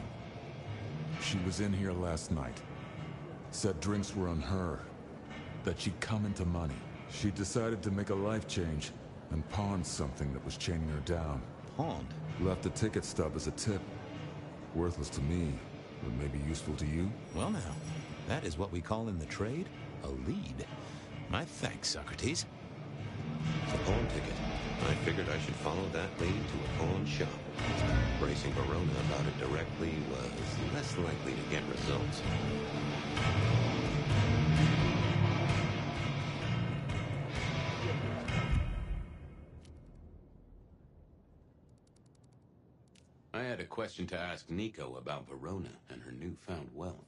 P: She was in here last night. Said drinks were on her. That she'd come into money. She decided to make a life change and pawned something that was chaining her down.
F: Pawned?
P: Left a ticket stub as a tip. Worthless to me, but maybe useful to you?
F: Well now, that is what we call in the trade A lead? My thanks, Socrates.
D: It's a pawn ticket. I figured I should follow that lead to a pawn shop. Bracing Verona about it directly was less likely to get results. I had a question to ask Nico about Verona and her newfound wealth.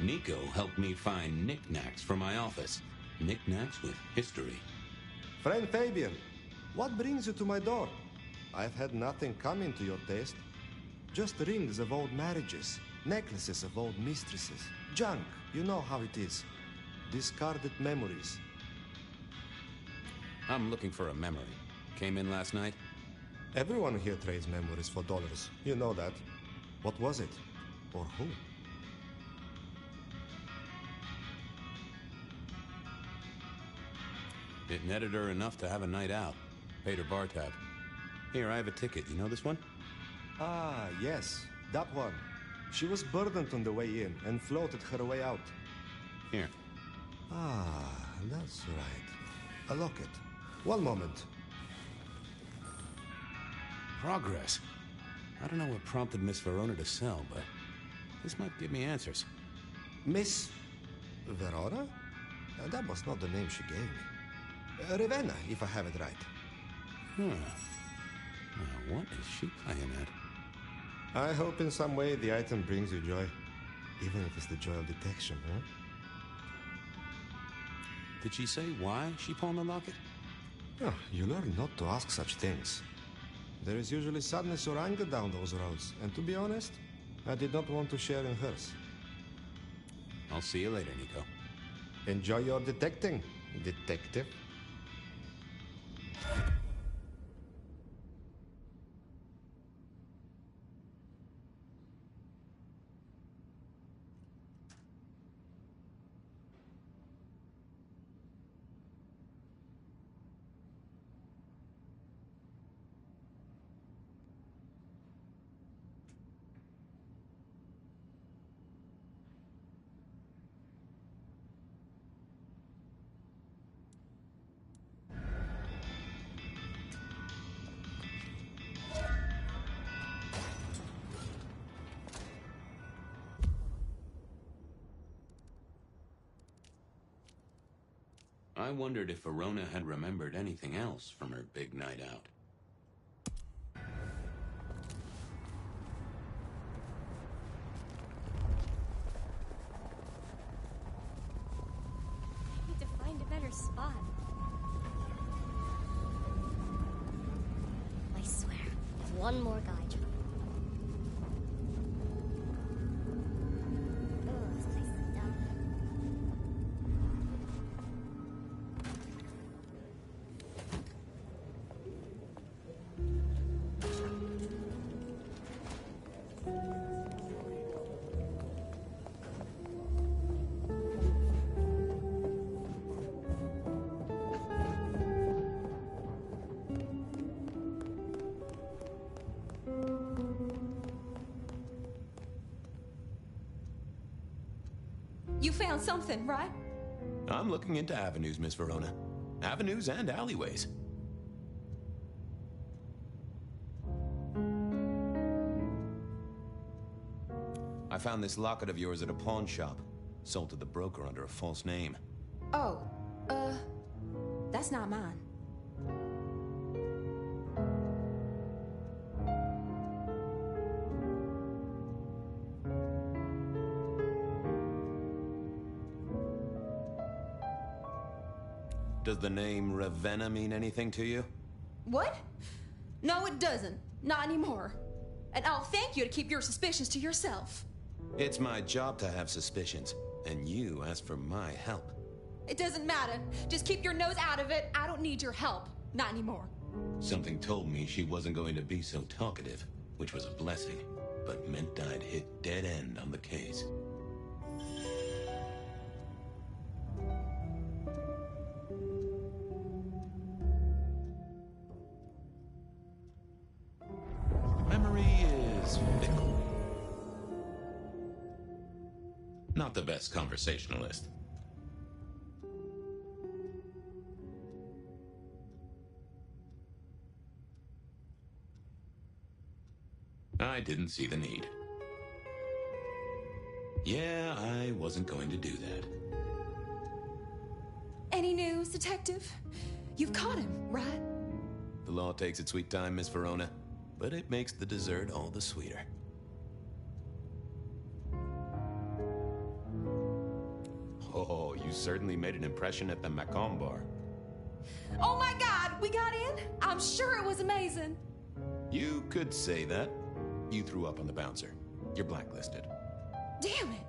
D: Nico helped me find knickknacks for my office. Knickknacks with history.
S: Friend Fabian, what brings you to my door? I've had nothing coming to your taste. Just rings of old marriages, necklaces of old mistresses, junk, you know how it is. Discarded memories.
D: I'm looking for a memory. Came in last night?
S: Everyone here trades memories for dollars. You know that. What was it? Or who?
D: It netted her enough to have a night out. Paid her bar tab. Here, I have a ticket. You know this one?
S: Ah, yes. That one. She was burdened on the way in and floated her way out.
D: Here.
S: Ah, that's right. A locket. One moment.
D: Progress. I don't know what prompted Miss Verona to sell, but this might give me answers.
S: Miss Verona? That was not the name she gave me. Ravenna, if I have it right.
D: Huh. Now, what is she playing at?
S: I hope in some way the item brings you joy. Even if it's the joy of detection, huh?
D: Did she say why she pawned the locket?
S: Oh, you learn not to ask such things. There is usually sadness or anger down those roads, and to be honest, I did not want to share in hers.
D: I'll see you later, Nico.
S: Enjoy your detecting, detective.
D: I wondered if Verona had remembered anything else from her big night out.
N: I need to find a better spot. I swear, if one more guy tried. Oh, this place is dumb.
G: You found something, right?
F: I'm looking into avenues, Miss Verona. Avenues and alleyways.
D: found this locket of yours at a pawn shop. Sold to the broker under a false name.
G: Oh, that's not mine.
D: Does the name Ravenna mean anything to you?
G: What? No, it doesn't. Not anymore. And I'll thank you to keep your suspicions to yourself.
D: It's my job to have suspicions, and you asked for my help.
G: It doesn't matter. Just keep your nose out of it. I don't need your help. Not anymore.
D: Something told me she wasn't going to be so talkative, which was a blessing, but meant I'd hit dead end on the case.
B: Memory is fickle. Not the best conversationalist. I didn't see the need. Yeah, I wasn't going to do that.
G: Any news, Detective? You've caught him, right?
D: The law takes its sweet time, Miss Verona, but it makes the dessert all the sweeter. Oh, you certainly made an impression at the Macomb bar.
G: Oh my God, we got in? I'm sure it was amazing.
D: You could say that. You threw up on the bouncer. You're blacklisted.
G: Damn it.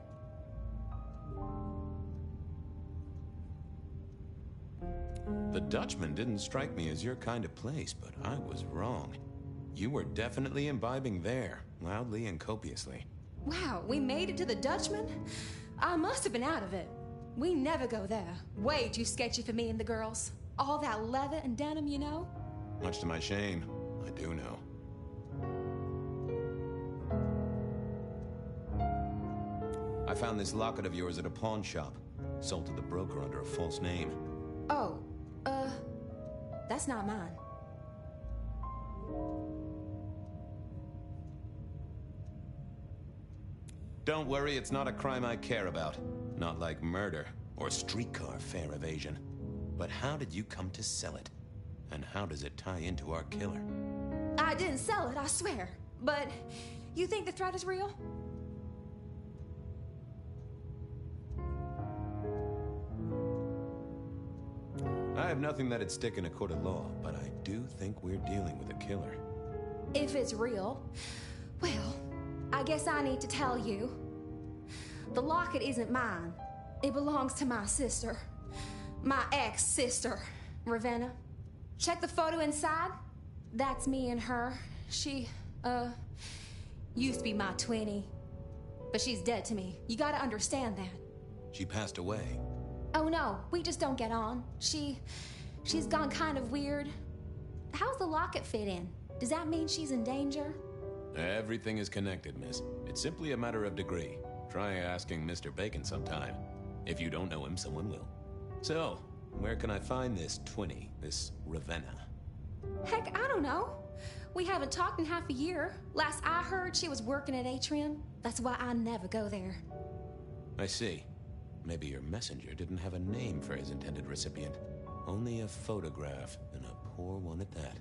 D: The Dutchman didn't strike me as your kind of place, but I was wrong. You were definitely imbibing there, loudly and copiously.
G: Wow, we made it to the Dutchman? I must have been out of it. We never go there. Way too sketchy for me and the girls. All that leather and denim, you know?
D: Much to my shame, I do know. I found this locket of yours at a pawn shop. Sold to the broker under a false name.
G: Oh, that's not mine.
D: Don't worry, it's not a crime I care about. Not like murder or streetcar fare evasion. But how did you come to sell it? And how does it tie into our killer?
G: I didn't sell it, I swear. But you think the threat is real?
D: I have nothing that'd stick in a court of law, but I do think we're dealing with a killer.
G: If it's real, well, I guess I need to tell you. The locket isn't mine. It belongs to my sister. My ex-sister, Ravenna. Check the photo inside. That's me and her. She, used to be my twinnie. But she's dead to me. You gotta understand that.
D: She passed away.
G: Oh no, we just don't get on. She's gone kind of weird. How's the locket fit in? Does that mean she's in danger?
D: Everything is connected, miss. It's simply a matter of degree. Try asking Mr. Bacon sometime. If you don't know him, someone will. So, where can I find this twinnie, this Ravenna?
G: Heck, I don't know. We haven't talked in half a year. Last I heard, she was working at Atrium. That's why I never go there.
D: I see. Maybe your messenger didn't have a name for his intended recipient. Only a photograph, and a poor one at that.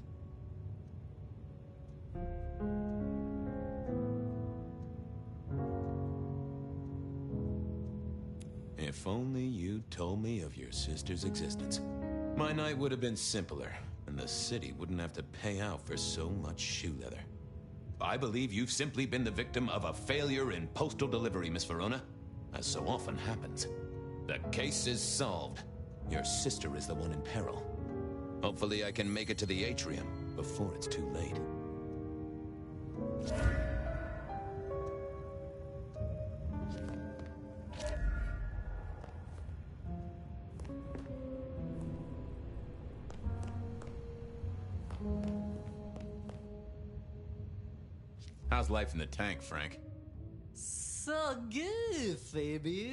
D: If only you told me of your sister's existence. My night would have been simpler, and the city wouldn't have to pay out for so much shoe leather. I believe you've simply been the victim of a failure in postal delivery, Miss Verona. As so often happens. The case is solved. Your sister is the one in peril. Hopefully I can make it to the atrium before it's too late. How's life in the tank, Frank?
T: So good, Fabio.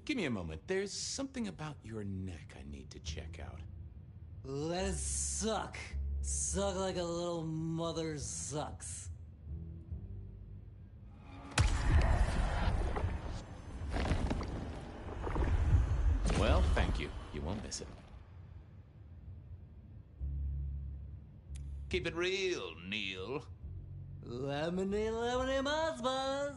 D: Give me a moment. There's something about your neck I need to check out.
T: Let it suck. Suck like a little mother sucks.
E: Well, thank you. You won't miss it. Keep it real, Neil.
T: Lemony, lemony, buzz, buzz.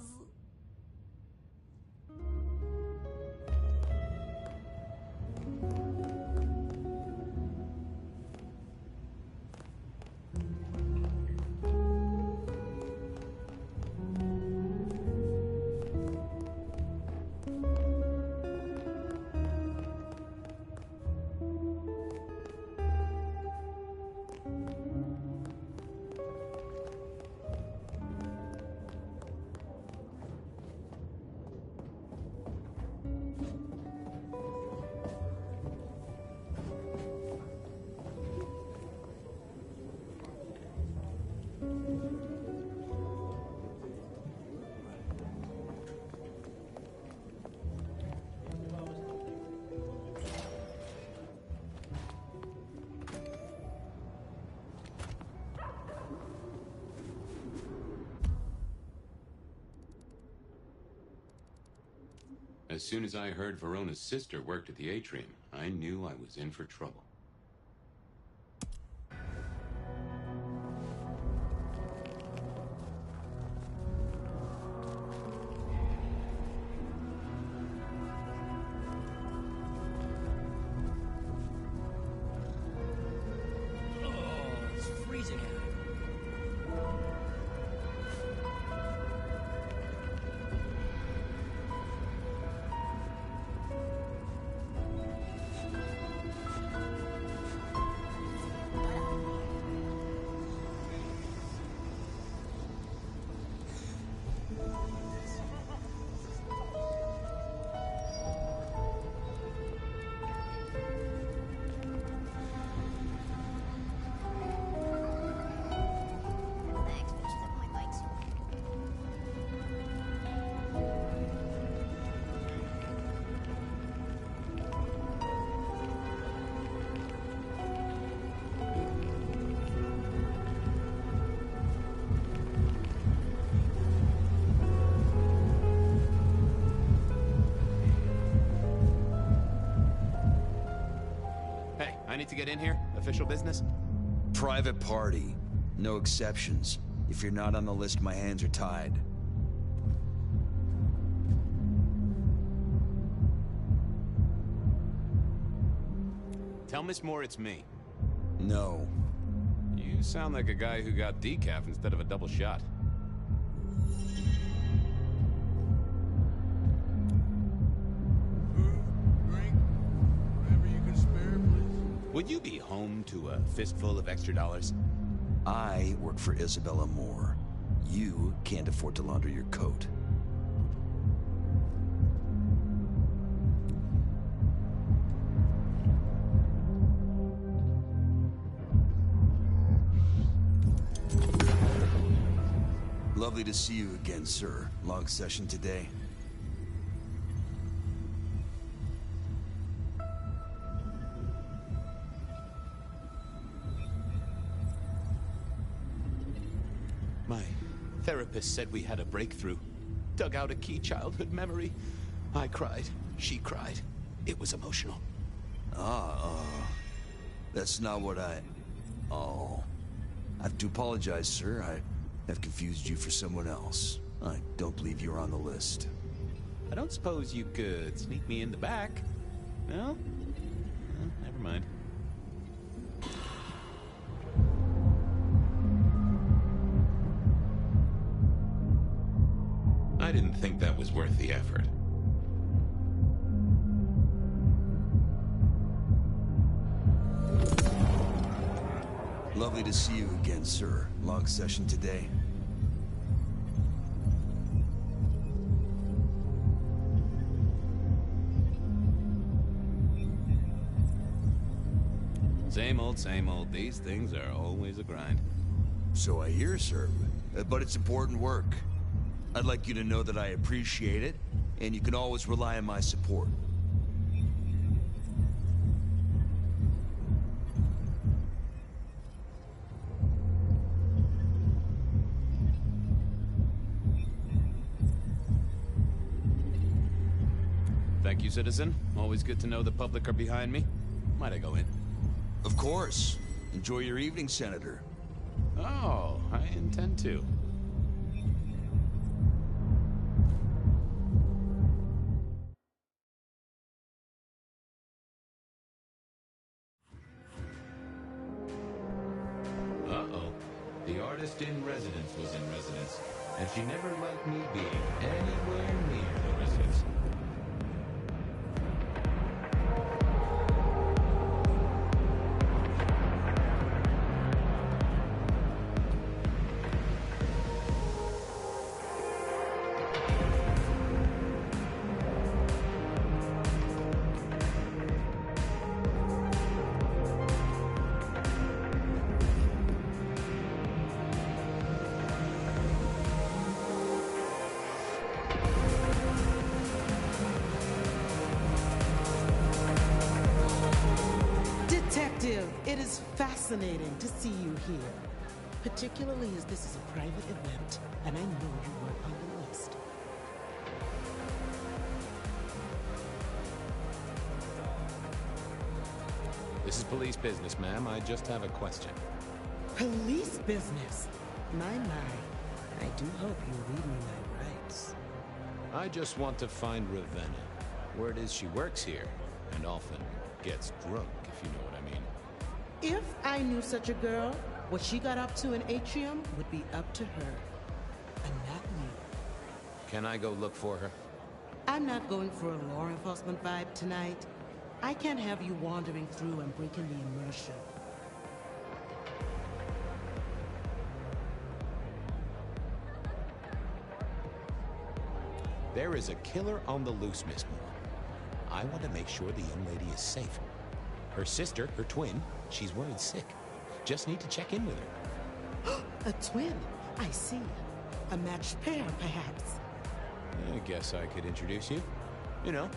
B: As soon as I heard Verona's sister worked at the atrium, I knew I was in for trouble.
L: Oh, it's freezing out.
E: I need to get in here? Official business?
L: Private party. No exceptions. If you're not on the list, my hands are tied.
E: Tell Miss Moore it's me.
L: No.
E: You sound like a guy who got decaf instead of a double shot. Would you be home to a fistful of extra dollars?
L: I work for Isabella Moore. You can't afford to launder your coat. Lovely to see you again, sir. Long session today.
E: My therapist said we had a breakthrough. Dug out a key childhood memory. I cried. She cried. It was emotional.
L: That's not what I... Oh. I have to apologize, sir. I have confused you for someone else. I don't believe you're on the list.
E: I don't suppose you could sneak me in the back? No? Never mind.
B: I didn't think that was worth the effort.
L: Lovely to see you again, sir. Long session today.
E: Same old, same old. These things are always a grind.
L: So I hear, sir. But it's important work. I'd like you to know that I appreciate it, and you can always rely on my support.
F: Thank you, citizen. Always good to know the public are behind me. Might I go in?
U: Of course. Enjoy your evening, Senator.
F: Oh, I intend to.
B: Uh-oh. The artist in residence was in residence, and she never liked me being anywhere near the residence.
J: Detective, it is fascinating to see you here, particularly as this is a private event, and I know you were on the list.
F: This is police business, ma'am. I just have a question.
J: Police business? My. I do hope you read me my rights.
F: I just want to find Ravenna. Word is she works here, and often gets drunk, if you know what I mean.
J: If I knew such a girl, what she got up to in Atrium would be up to her, and not me.
F: Can I go look for her?
J: I'm not going for a law enforcement vibe tonight. I can't have you wandering through and breaking the immersion.
F: There is a killer on the loose, Miss Moore. I want to make sure the young lady is safe. Her sister, her twin, she's worried sick. Just need to check in with her.
J: A twin? I see. A matched pair, perhaps.
F: I guess I could introduce you. You know,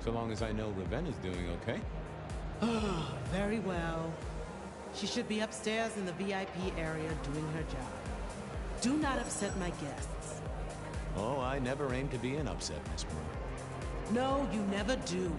F: so long as I know Ravenna's doing okay.
J: Oh, very well. She should be upstairs in the VIP area doing her job. Do not upset my guests.
F: Oh, I never aim to be an upset, Miss Moore.
J: No, you never do.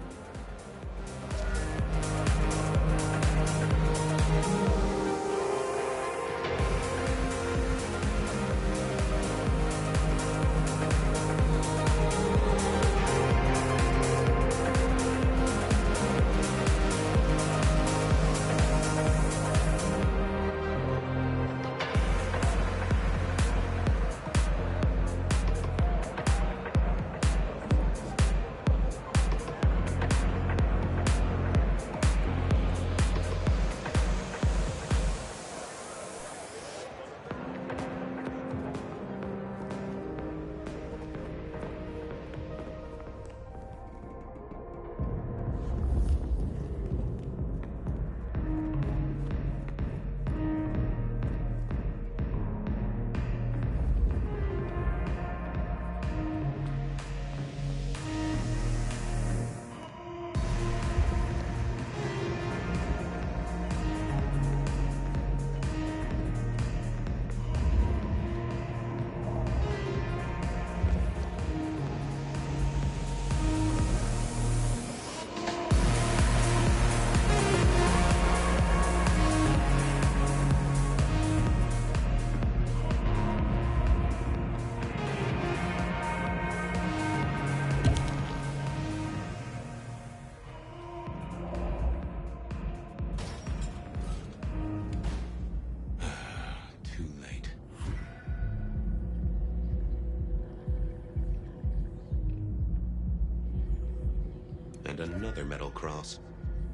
D: And another metal cross.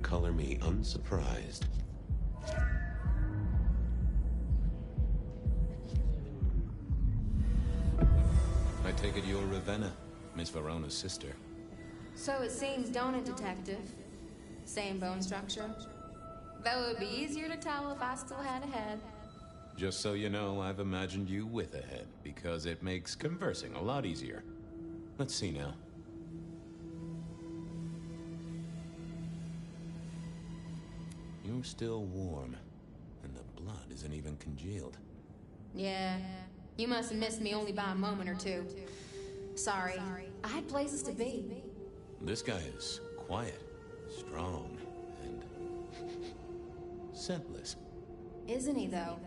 D: Color me unsurprised.
F: I take it you're Ravenna, Miss Verona's sister.
V: So it seems, don't it, Detective? Same bone structure. Though it would be easier to tell if I still had a head.
F: Just so you know, I've imagined you with a head, because it makes conversing a lot easier. Let's see now. You're still warm, and the blood isn't even congealed.
V: Yeah, you must have missed me only by a moment or two. Sorry, I had places to be.
E: This guy is quiet, strong, and scentless.
V: Isn't he, though?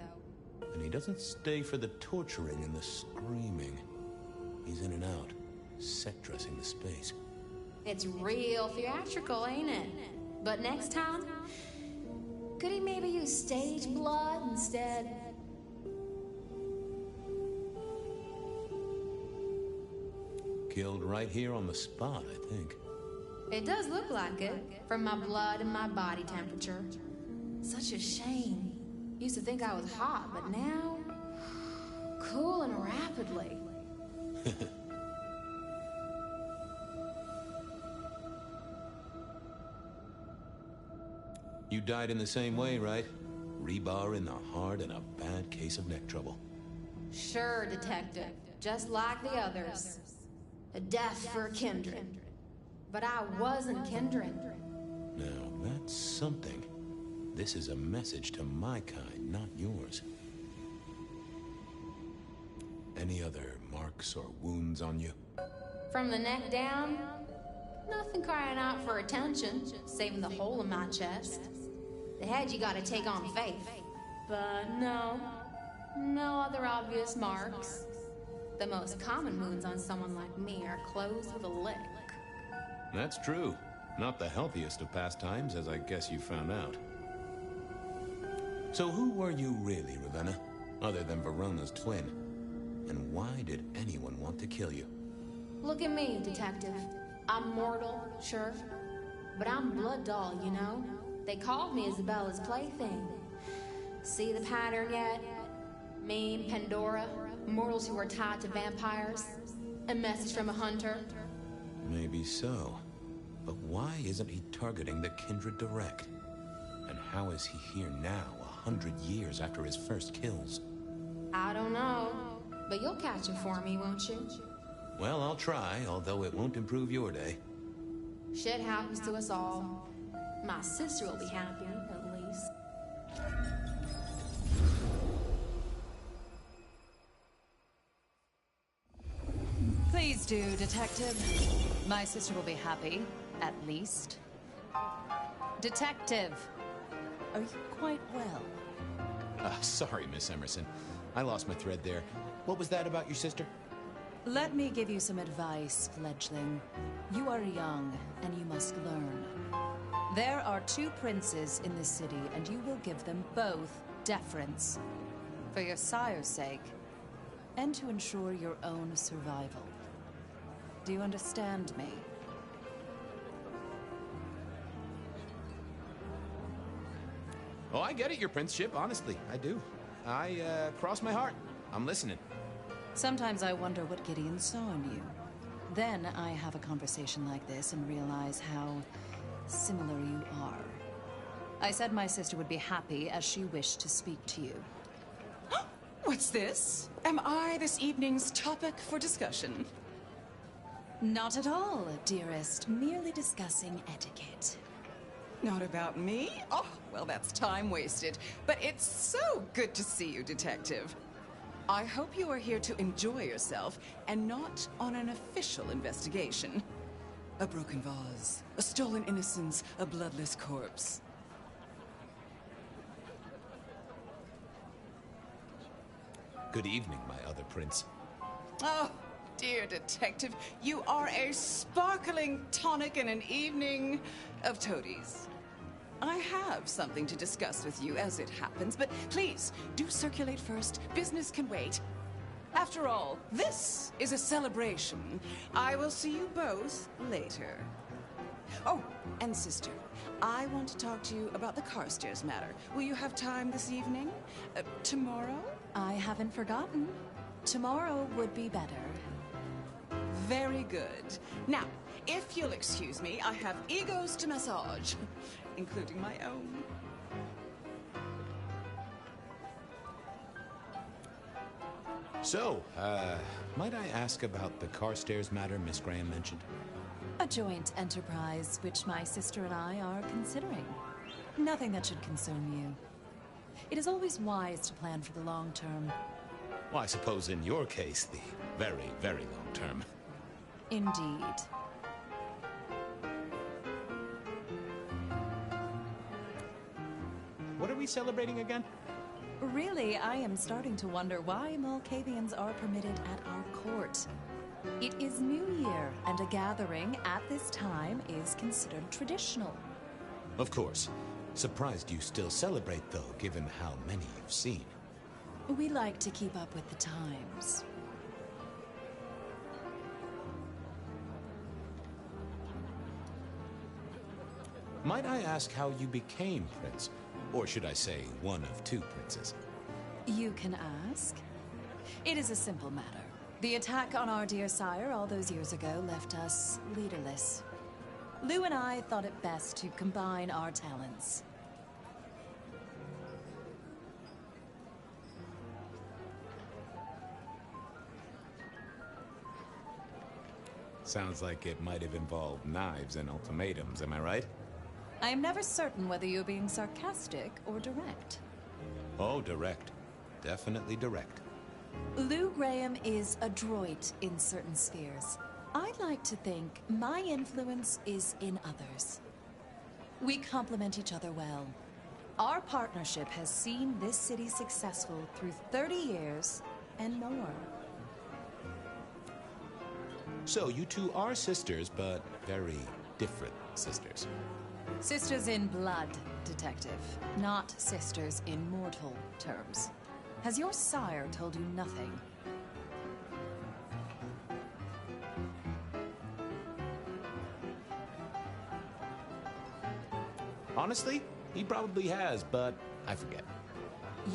E: And he doesn't stay for the torturing and the screaming. He's in and out, set dressing the space.
V: It's real theatrical, ain't it? But next time, could he maybe use stage blood instead?
E: Killed right here on the spot, I think.
V: It does look like it, from my blood and my body temperature. Such a shame. Used to think I was hot, but now... cooling rapidly.
E: You died in the same way, right? Rebar in the heart and a bad case of neck trouble.
V: Sure, Detective. Just like the others. A death for kindred. But I wasn't kindred.
E: Now, that's something. This is a message to my kind, not yours. Any other marks or wounds on you?
V: From the neck down, nothing crying out for attention, saving the hole in my chest. The head you gotta take on faith. But no other obvious marks. The most common wounds on someone like me are closed with a lick.
E: That's true. Not the healthiest of pastimes, as I guess you found out. So who were you really, Ravenna? Other than Verona's twin? And why did anyone want to kill you?
V: Look at me, Detective. I'm mortal, sure. But I'm blood doll, you know? They called me Isabella's plaything. See the pattern yet? Me, Pandora, mortals who are tied to vampires. A message from a hunter.
E: Maybe so. But why isn't he targeting the kindred direct? And how is he here now, 100 years after his first kills?
V: I don't know. But you'll catch him for me, won't you?
E: Well, I'll try, although it won't improve your day.
V: Shit happens to us all. My sister will be happy, at least.
C: Please do, Detective. My sister will be happy, at least. Detective, are you quite well?
F: Sorry, Miss Emerson. I lost my thread there. What was that about your sister?
C: Let me give you some advice, fledgling. You are young, and you must learn. There are 2 princes in this city, and you will give them both deference. For your sire's sake, and to ensure your own survival. Do you understand me?
F: Oh, I get it, your princeship, honestly. I do. Cross my heart. I'm listening.
C: Sometimes I wonder what Gideon saw in you. Then I have a conversation like this and realize how similar you are. I said my sister would be happy as she wished to speak to you.
H: What's this? Am I this evening's topic for discussion?
C: Not at all, dearest. Merely discussing etiquette.
H: Not about me? Oh, well, that's time wasted. But it's so good to see you, Detective. I hope you are here to enjoy yourself and not on an official investigation. A broken vase, a stolen innocence, a bloodless corpse.
F: Good evening, my other prince.
H: Oh, dear Detective, you are a sparkling tonic in an evening of toadies. I have something to discuss with you as it happens, but please, do circulate first. Business can wait. After all, this is a celebration. I will see you both later. Oh, and sister, I want to talk to you about the Carstairs matter. Will you have time this evening? Tomorrow?
C: I haven't forgotten. Tomorrow would be better.
H: Very good. Now, if you'll excuse me, I have egos to massage, including my own.
F: So, might I ask about the Carstairs matter Miss Graham mentioned?
C: A joint enterprise which my sister and I are considering. Nothing that should concern you. It is always wise to plan for the long term.
F: Well, I suppose in your case, the very, very long term.
C: Indeed.
B: What are we celebrating again?
C: Really, I am starting to wonder why Malkavians are permitted at our court. It is New Year, and a gathering at this time is considered traditional.
F: Of course. Surprised you still celebrate, though, given how many you've seen.
C: We like to keep up with the times.
F: Might I ask how you became prince? Or should I say, one of two princes?
C: You can ask. It is a simple matter. The attack on our dear sire all those years ago left us leaderless. Lou and I thought it best to combine our talents.
B: Sounds like it might have involved knives and ultimatums, am I right?
C: I am never certain whether you're being sarcastic or direct.
F: Oh, direct. Definitely direct.
C: Lou Graham is adroit in certain spheres. I'd like to think my influence is in others. We complement each other well. Our partnership has seen this city successful through 30 years and more.
F: So you two are sisters, but very different sisters.
C: Sisters in blood, Detective, not sisters in mortal terms. Has your sire told you nothing?
F: Honestly, he probably has, but I forget.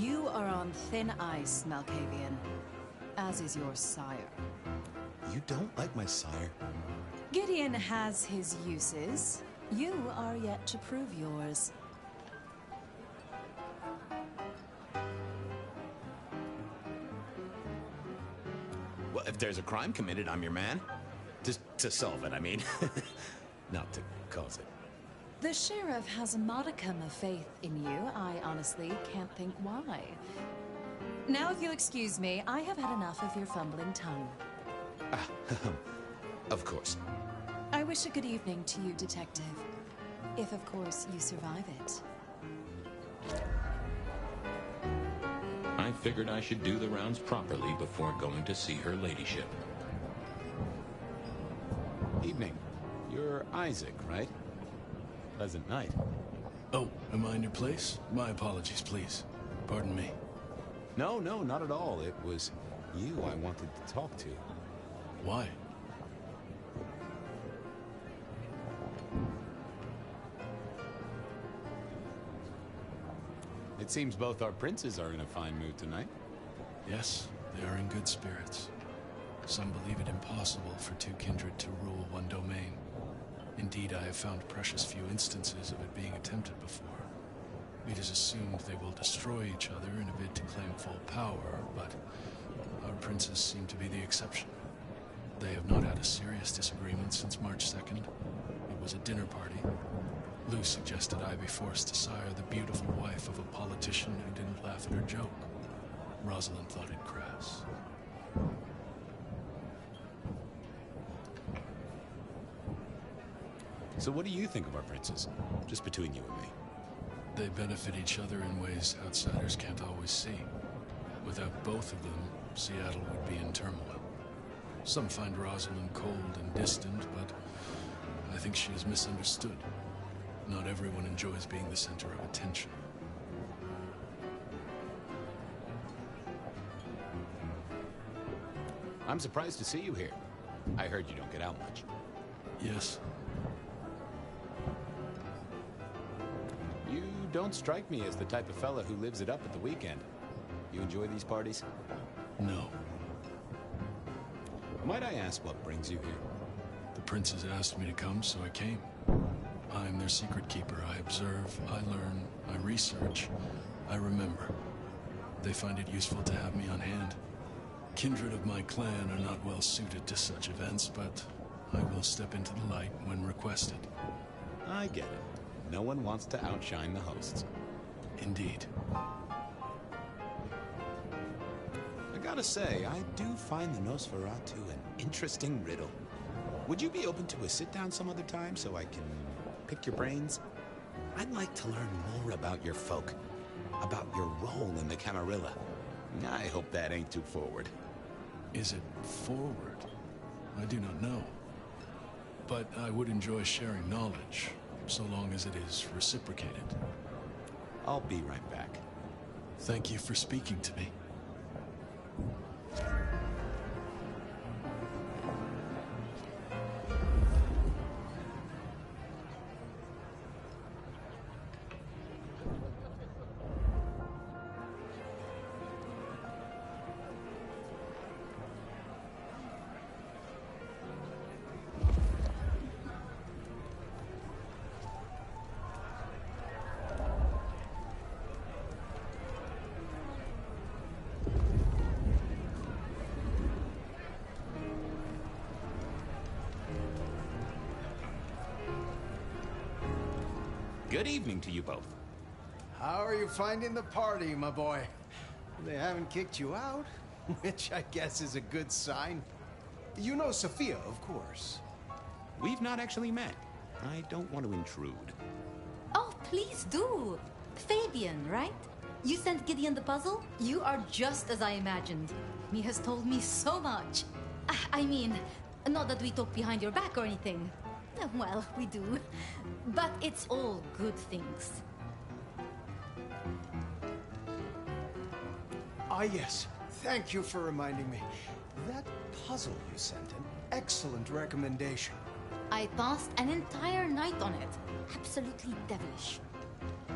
C: You are on thin ice, Malkavian, as is your sire.
F: You don't like my sire?
C: Gideon has his uses. You are yet to prove yours.
F: Well, if there's a crime committed, I'm your man. To solve it, I mean. Not to cause it.
C: The sheriff has a modicum of faith in you. I honestly can't think why. Now, if you'll excuse me, I have had enough of your fumbling tongue.
F: Of course.
C: I wish a good evening to you, Detective. If, of course, you survive it.
B: I figured I should do the rounds properly before going to see her ladyship.
F: Evening. You're Isaac, right? Pleasant night.
L: Oh, am I in your place? My apologies, please. Pardon me.
F: No, not at all. It was you I wanted to talk to.
L: Why?
F: It seems both our princes are in a fine mood tonight.
L: Yes, they are in good spirits. Some believe it impossible for two kindred to rule one domain. Indeed, I have found precious few instances of it being attempted before. It is assumed they will destroy each other in a bid to claim full power, but our princes seem to be the exception. They have not had a serious disagreement since March 2nd. It was a dinner party. Lou suggested I be forced to sire the beautiful wife of a politician who didn't laugh at her joke. Rosalind thought it crass.
F: So what do you think of our princes? Just between you and me.
L: They benefit each other in ways outsiders can't always see. Without both of them, Seattle would be in turmoil. Some find Rosalind cold and distant, but I think she is misunderstood. Not everyone enjoys being the center of attention.
F: I'm surprised to see you here. I heard you don't get out much.
L: Yes.
F: You don't strike me as the type of fella who lives it up at the weekend. You enjoy these parties?
L: No.
F: Might I ask what brings you here?
L: The princes asked me to come, so I came. I'm their secret keeper. I observe, I learn, I research, I remember. They find it useful to have me on hand. Kindred of my clan are not well suited to such events, but I will step into the light when requested.
F: I get it. No one wants to outshine the hosts.
L: Indeed.
F: I gotta say, I do find the Nosferatu an interesting riddle. Would you be open to a sit-down some other time so I can pick your brains? I'd like to learn more about your folk.
D: about your role in the Camarilla. I hope that ain't too forward.
L: Is it forward? I do not know. But I would enjoy sharing knowledge, so long as it is reciprocated.
D: I'll be right back.
L: Thank you for speaking to me.
B: Good evening to you both.
M: How are you finding the party, my boy? They haven't kicked you out, which I guess is a good sign. You know Sophia, of course.
B: We've not actually met. I don't want to intrude.
O: Oh, please do. Fabian, right? You sent Gideon the puzzle? You are just as I imagined. He has told me so much. I mean, not that we talk behind your back or anything. Well, we do. But it's all good things.
M: Ah, yes. Thank you for reminding me. That puzzle you sent, an excellent recommendation.
O: I passed an entire night on it. Absolutely devilish.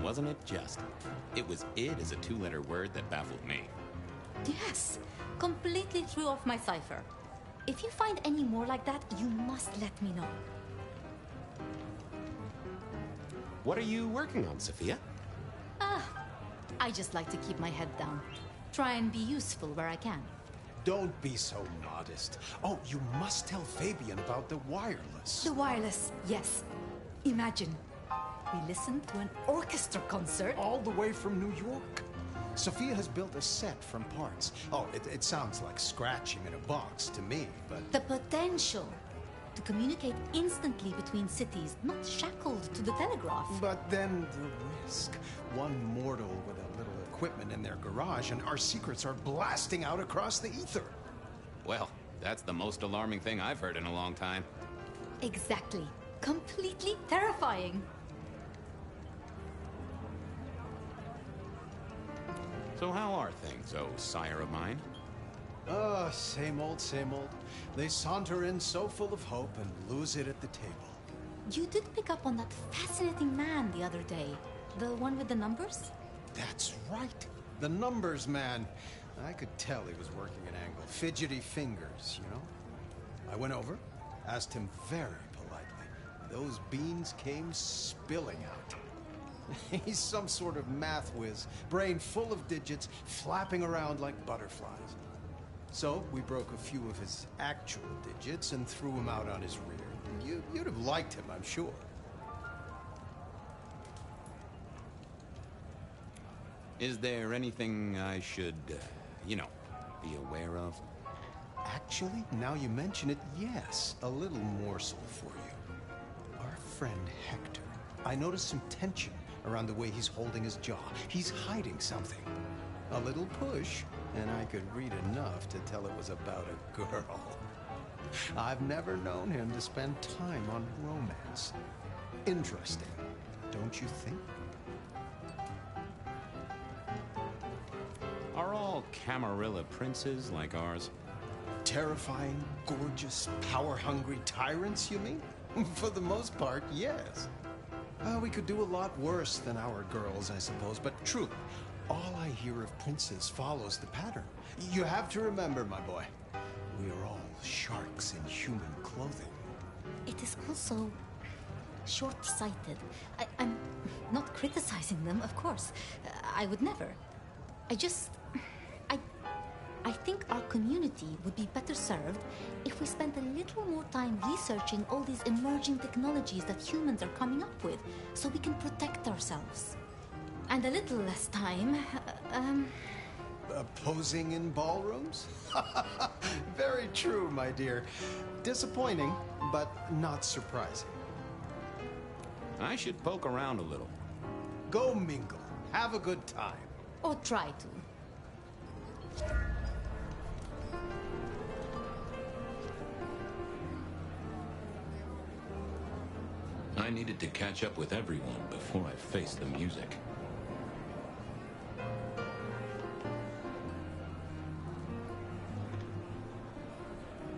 B: Wasn't it just? It was id as a two-letter word that baffled me.
O: Yes, completely threw off my cipher. If you find any more like that, you must let me know.
B: What are you working on, Sophia?
O: I just like to keep my head down. Try and be useful where I can.
M: Don't be so modest. Oh, you must tell Fabian about the wireless.
O: The wireless, yes. Imagine, we listened to an orchestra concert.
M: All the way from New York. Sophia has built a set from parts. Oh, it sounds like scratching in a box to me, but...
O: The potential to communicate instantly between cities, not shackled to the telegraph.
M: But then the risk. One mortal with a little equipment in their garage and our secrets are blasting out across the ether.
B: Well, that's the most alarming thing I've heard in a long time.
O: Exactly. Completely terrifying.
B: So how are things, oh sire of mine?
M: Same old, same old. They saunter in so full of hope and lose it at the table.
O: You did pick up on that fascinating man the other day. The one with the numbers?
M: That's right. The numbers man. I could tell he was working an angle. Fidgety fingers, you know? I went over, asked him very politely. Those beans came spilling out. He's some sort of math whiz, brain full of digits, flapping around like butterflies. So we broke a few of his actual digits and threw him out on his rear. You'd have liked him, I'm sure.
B: Is there anything I should, be aware of?
M: Actually, now you mention it, yes. A little morsel for you. Our friend Hector. I noticed some tension around the way he's holding his jaw. He's hiding something. A little push, and I could read enough to tell it was about a girl. I've never known him to spend time on romance. Interesting, don't you think?
B: Are all Camarilla princes like ours?
M: Terrifying, gorgeous, power-hungry tyrants, you mean? For the most part, yes. We could do a lot worse than our girls, I suppose, but truly, all I hear of princes follows the pattern. You have to remember, my boy, we are all sharks in human clothing.
O: It is also short-sighted. I'm not criticizing them, of course. I would never. I think our community would be better served if we spent a little more time researching all these emerging technologies that humans are coming up with, so we can protect ourselves. And a little less time,
M: Posing in ballrooms? Very true, my dear. Disappointing, but not surprising.
B: I should poke around a little.
M: Go mingle. Have a good time.
O: Or try to.
E: I needed to catch up with everyone before I faced the music.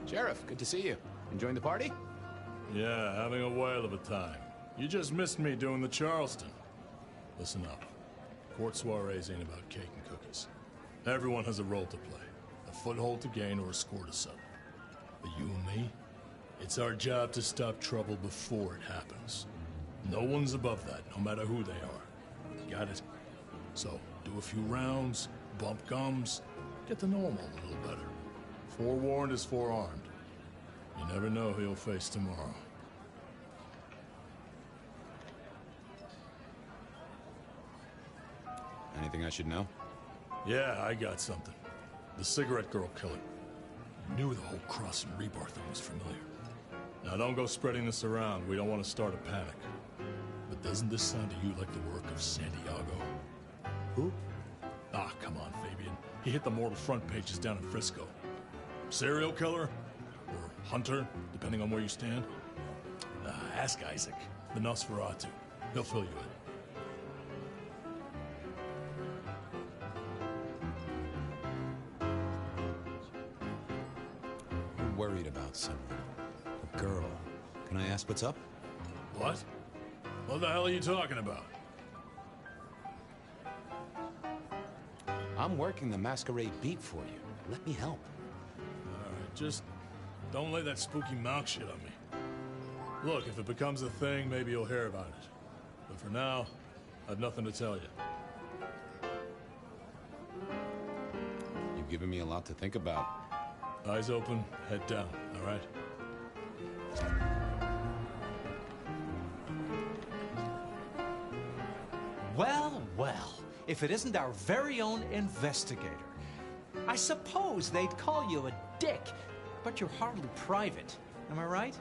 I: Sheriff, good to see you. Enjoying the party?
L: Yeah, having a whale of a time. You just missed me doing the Charleston. Listen up. Court soirees ain't about cake and cookies. Everyone has a role to play. A foothold to gain or a score to settle. But you and me, it's our job to stop trouble before it happens. No one's above that, no matter who they are. Got it? So, do a few rounds, bump gums, get to know them all a little better. Forewarned is forearmed. You never know who you'll face tomorrow.
I: Anything I should know?
L: Yeah, I got something. The cigarette girl killer. I knew the whole Cross and Rebar thing was familiar. Now don't go spreading this around. We don't want to start a panic. But doesn't this sound to you like the work of Santiago?
I: Who?
L: Ah, come on, Fabian. He hit the mortal front pages down in Frisco. Serial killer? Or hunter, depending on where you stand? Ask Isaac, the Nosferatu. He'll fill you in.
I: I'm worried about someone. A girl. Can I ask what's up?
L: What? What the hell are you talking about?
I: I'm working the Masquerade beat for you. Let me help.
L: Alright, just don't lay that spooky mount shit on me. Look, if it becomes a thing, maybe you'll hear about it. But for now, I've nothing to tell you.
I: You've given me a lot to think about.
L: Eyes open, head down, alright?
Q: Well, well, if it isn't our very own investigator. I suppose they'd call you a dick, but you're hardly private. Am I right?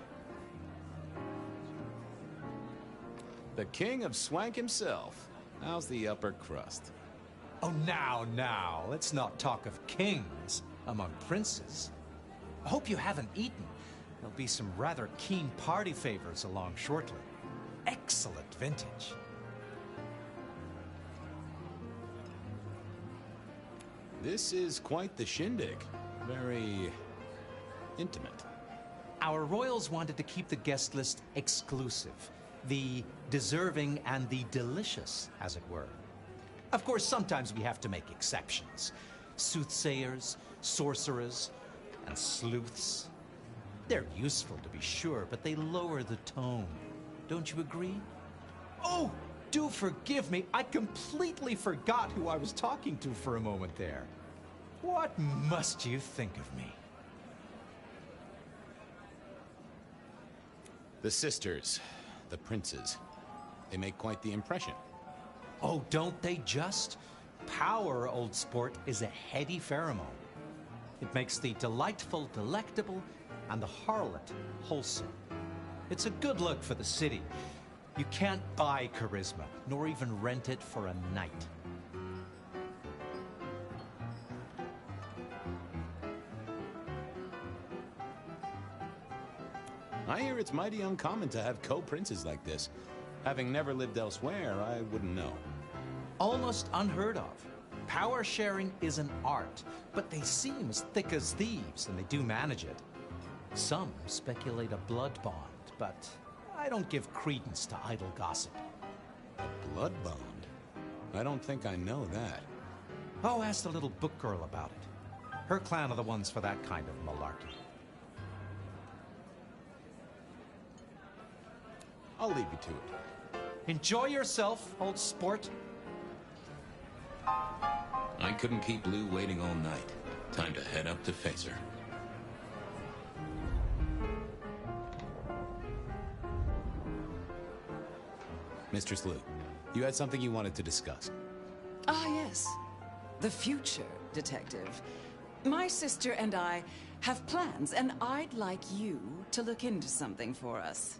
I: The king of swank himself. How's the upper crust?
Q: Oh, now, let's not talk of kings among princes. I hope you haven't eaten. There'll be some rather keen party favors along shortly. Excellent vintage.
I: This is quite the shindig. Very intimate.
Q: Our royals wanted to keep the guest list exclusive. The deserving and the delicious, as it were. Of course, sometimes we have to make exceptions. Soothsayers, sorcerers, and sleuths. They're useful, to be sure, but they lower the tone. Don't you agree? Oh, do forgive me. I completely forgot who I was talking to for a moment there. What must you think of me?
I: The sisters, the princes, they make quite the impression.
Q: Oh, don't they just? Power, old sport, is a heady pheromone. It makes the delightful delectable and the harlot wholesome. It's a good look for the city. You can't buy charisma, nor even rent it for a night.
I: I hear it's mighty uncommon to have co-princes like this. Having never lived elsewhere, I wouldn't know.
Q: Almost unheard of. Power sharing is an art, but they seem as thick as thieves, and they do manage it. Some speculate a blood bond, but I don't give credence to idle gossip.
I: A blood bond? I don't think I know that.
Q: Oh, ask the little book girl about it. Her clan are the ones for that kind of malarkey.
I: I'll leave you to it.
Q: Enjoy yourself, old sport.
E: I couldn't keep Lou waiting all night. Time to head up to face her.
I: Mistress Lou, you had something you wanted to discuss.
H: Ah, yes. The future, Detective. My sister and I have plans, and I'd like you to look into something for us.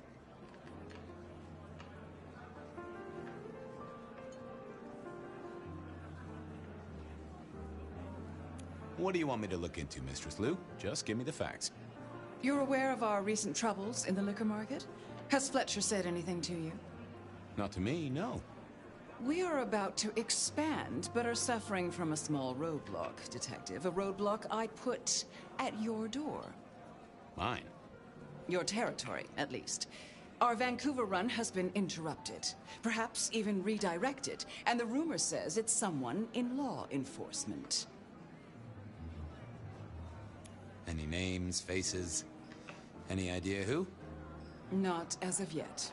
I: What do you want me to look into, Mistress Lou? Just give me the facts.
H: You're aware of our recent troubles in the liquor market? Has Fletcher said anything to you?
I: Not to me, no.
H: We are about to expand, but are suffering from a small roadblock, Detective. A roadblock I put at your door.
I: Mine?
H: Your territory, at least. Our Vancouver run has been interrupted, perhaps even redirected, and the rumor says it's someone in law enforcement.
I: Any names, faces? Any idea who?
H: Not as of yet.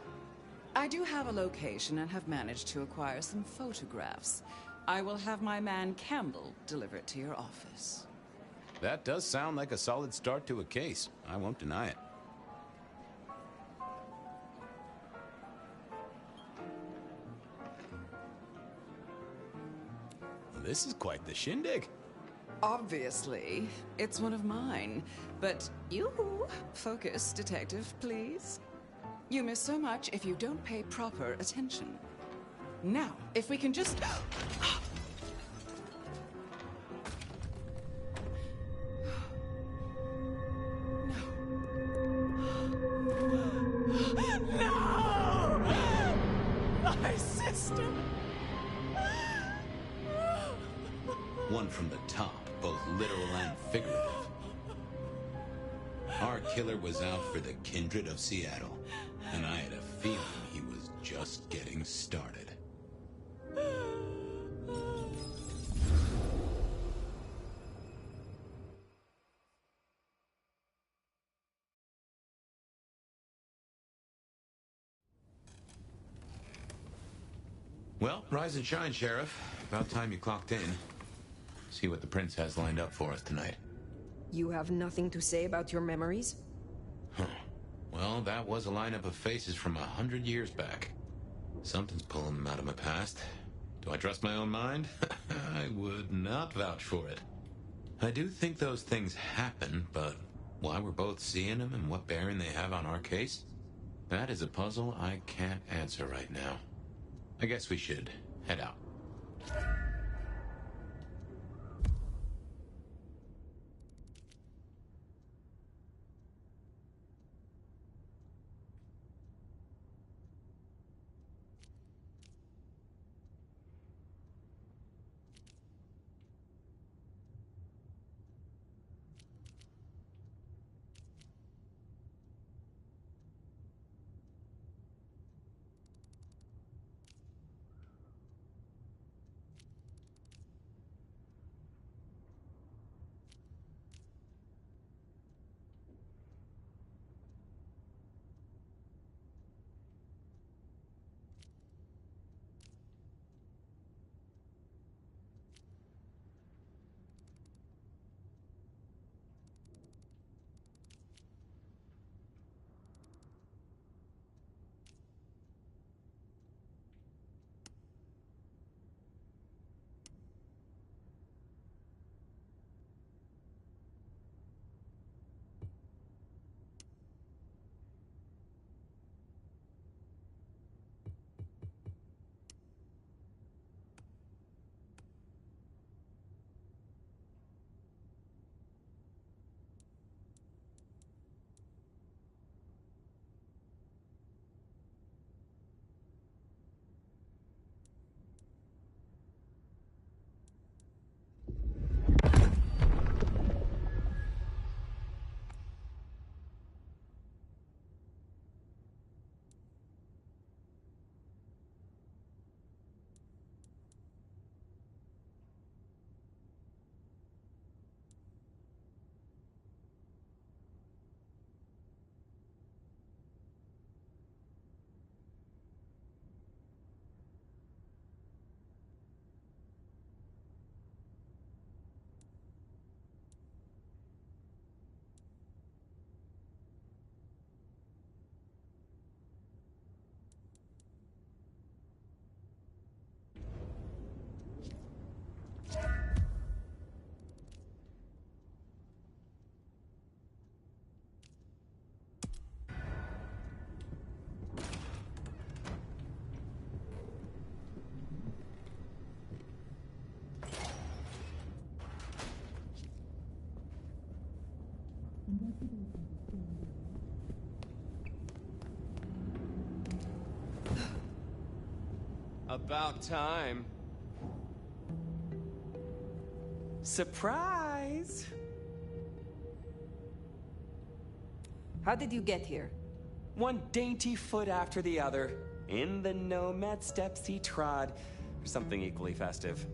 H: I do have a location and have managed to acquire some photographs. I will have my man Campbell deliver it to your office.
I: That does sound like a solid start to a case. I won't deny it. Well, this is quite the shindig.
H: Obviously, it's one of mine. But focus, Detective, please. You miss so much if you don't pay proper attention. Now, if we can just...
K: No! My sister!
I: One from the top, both literal and figurative. Our killer was out for the kindred of Seattle, and I had a feeling he was just getting started.
B: Well, rise and shine, Sheriff. About time you clocked in. See what the Prince has lined up for us tonight.
R: You have nothing to say about your memories?
B: Huh. Well, that was a lineup of faces from 100 years back. Something's pulling them out of my past. Do I trust my own mind? I would not vouch for it. I do think those things happen, but why we're both seeing them and what bearing they have on our case? That is a puzzle I can't answer right now. I guess we should head out.
A: About time. Surprise!
R: How did you get here?
A: One dainty foot after the other, in the nomad steps he trod, or something equally festive.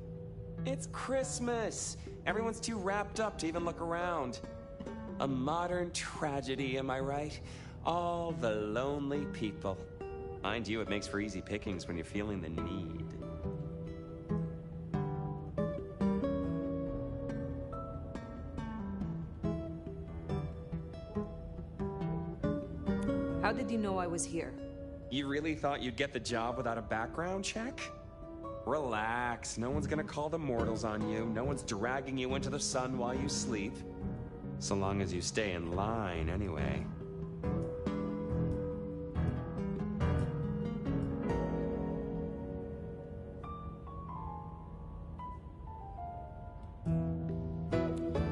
A: It's Christmas! Everyone's too wrapped up to even look around. A modern tragedy, am I right? All the lonely people. Mind you, it makes for easy pickings when you're feeling the need.
R: How did you know I was here?
A: You really thought you'd get the job without a background check? Relax, no one's gonna call the mortals on you. No one's dragging you into the sun while you sleep. So long as you stay in line, anyway.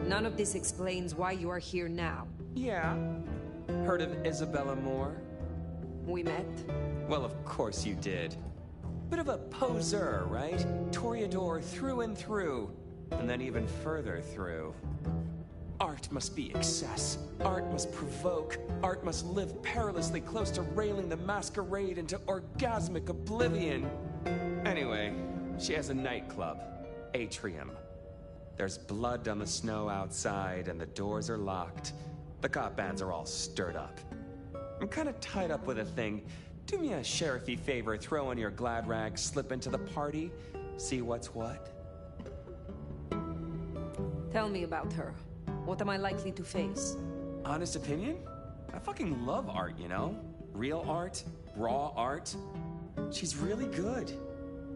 R: None of this explains why you are here now.
A: Yeah. Heard of Isabella Moore?
R: We met?
A: Well, of course you did. Bit of a poseur, right? Toreador through and through. And then even further through. Art must be excess. Art must provoke. Art must live perilously close to railing the masquerade into orgasmic oblivion. Anyway, she has a nightclub. Atrium. There's blood on the snow outside, and the doors are locked. The cop bands are all stirred up. I'm kinda tied up with a thing. Do me a sheriffy favor, throw on your glad rags, slip into the party, see what's what.
R: Tell me about her. What am I likely to face?
A: Honest opinion? I fucking love art, you know? Real art, raw art. She's really good,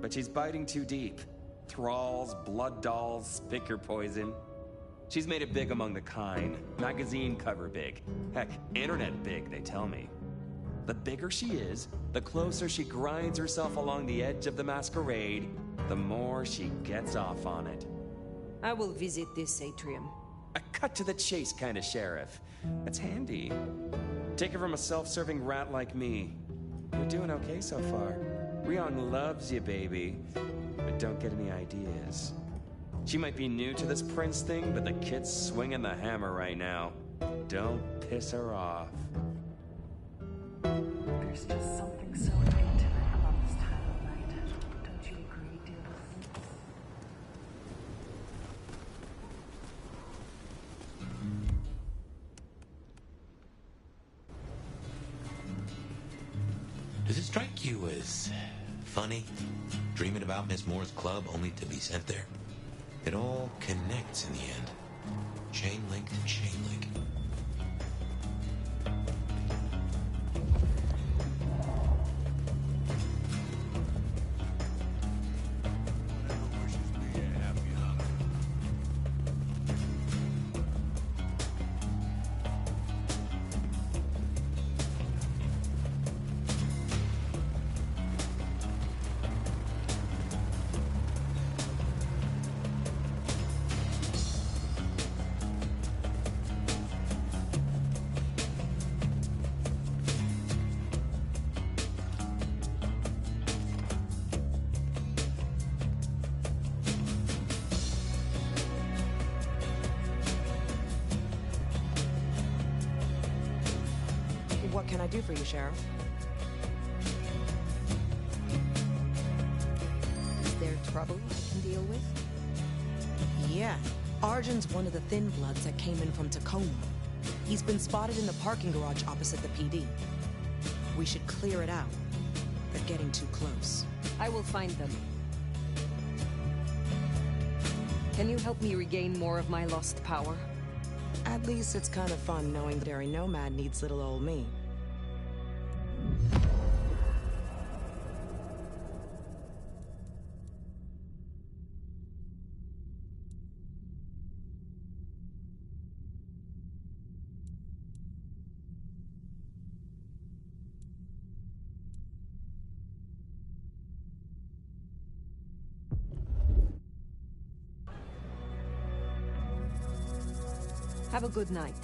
A: but she's biting too deep. Thralls, blood dolls, pick your poison. She's made it big among the kind. Magazine cover big. Heck, internet big, they tell me. The bigger she is, the closer she grinds herself along the edge of the masquerade, the more she gets off on it.
R: I will visit this atrium.
A: A cut to the chase kind of sheriff. That's handy. Take it from a self-serving rat like me. You're doing okay so far. Rion loves you, baby. But don't get any ideas. She might be new to this prince thing, but the kid's swinging the hammer right now. Don't piss her off.
P: There's just something so intimate about this time of night. Don't you agree, dear listeners?
D: Does it strike you as funny, dreaming about Miss Moore's club only to be sent there? It all connects in the end. Chain link to chain link.
R: What can I do for you, Sheriff? Is there trouble I can deal with?
W: Yeah. Arjun's one of the Thin Bloods that came in from Tacoma. He's been spotted in the parking garage opposite the PD. We should clear it out. They're getting too close.
R: I will find them. Can you help me regain more of my lost power?
W: At least it's kind of fun knowing that every nomad needs little old me.
R: Have a good night.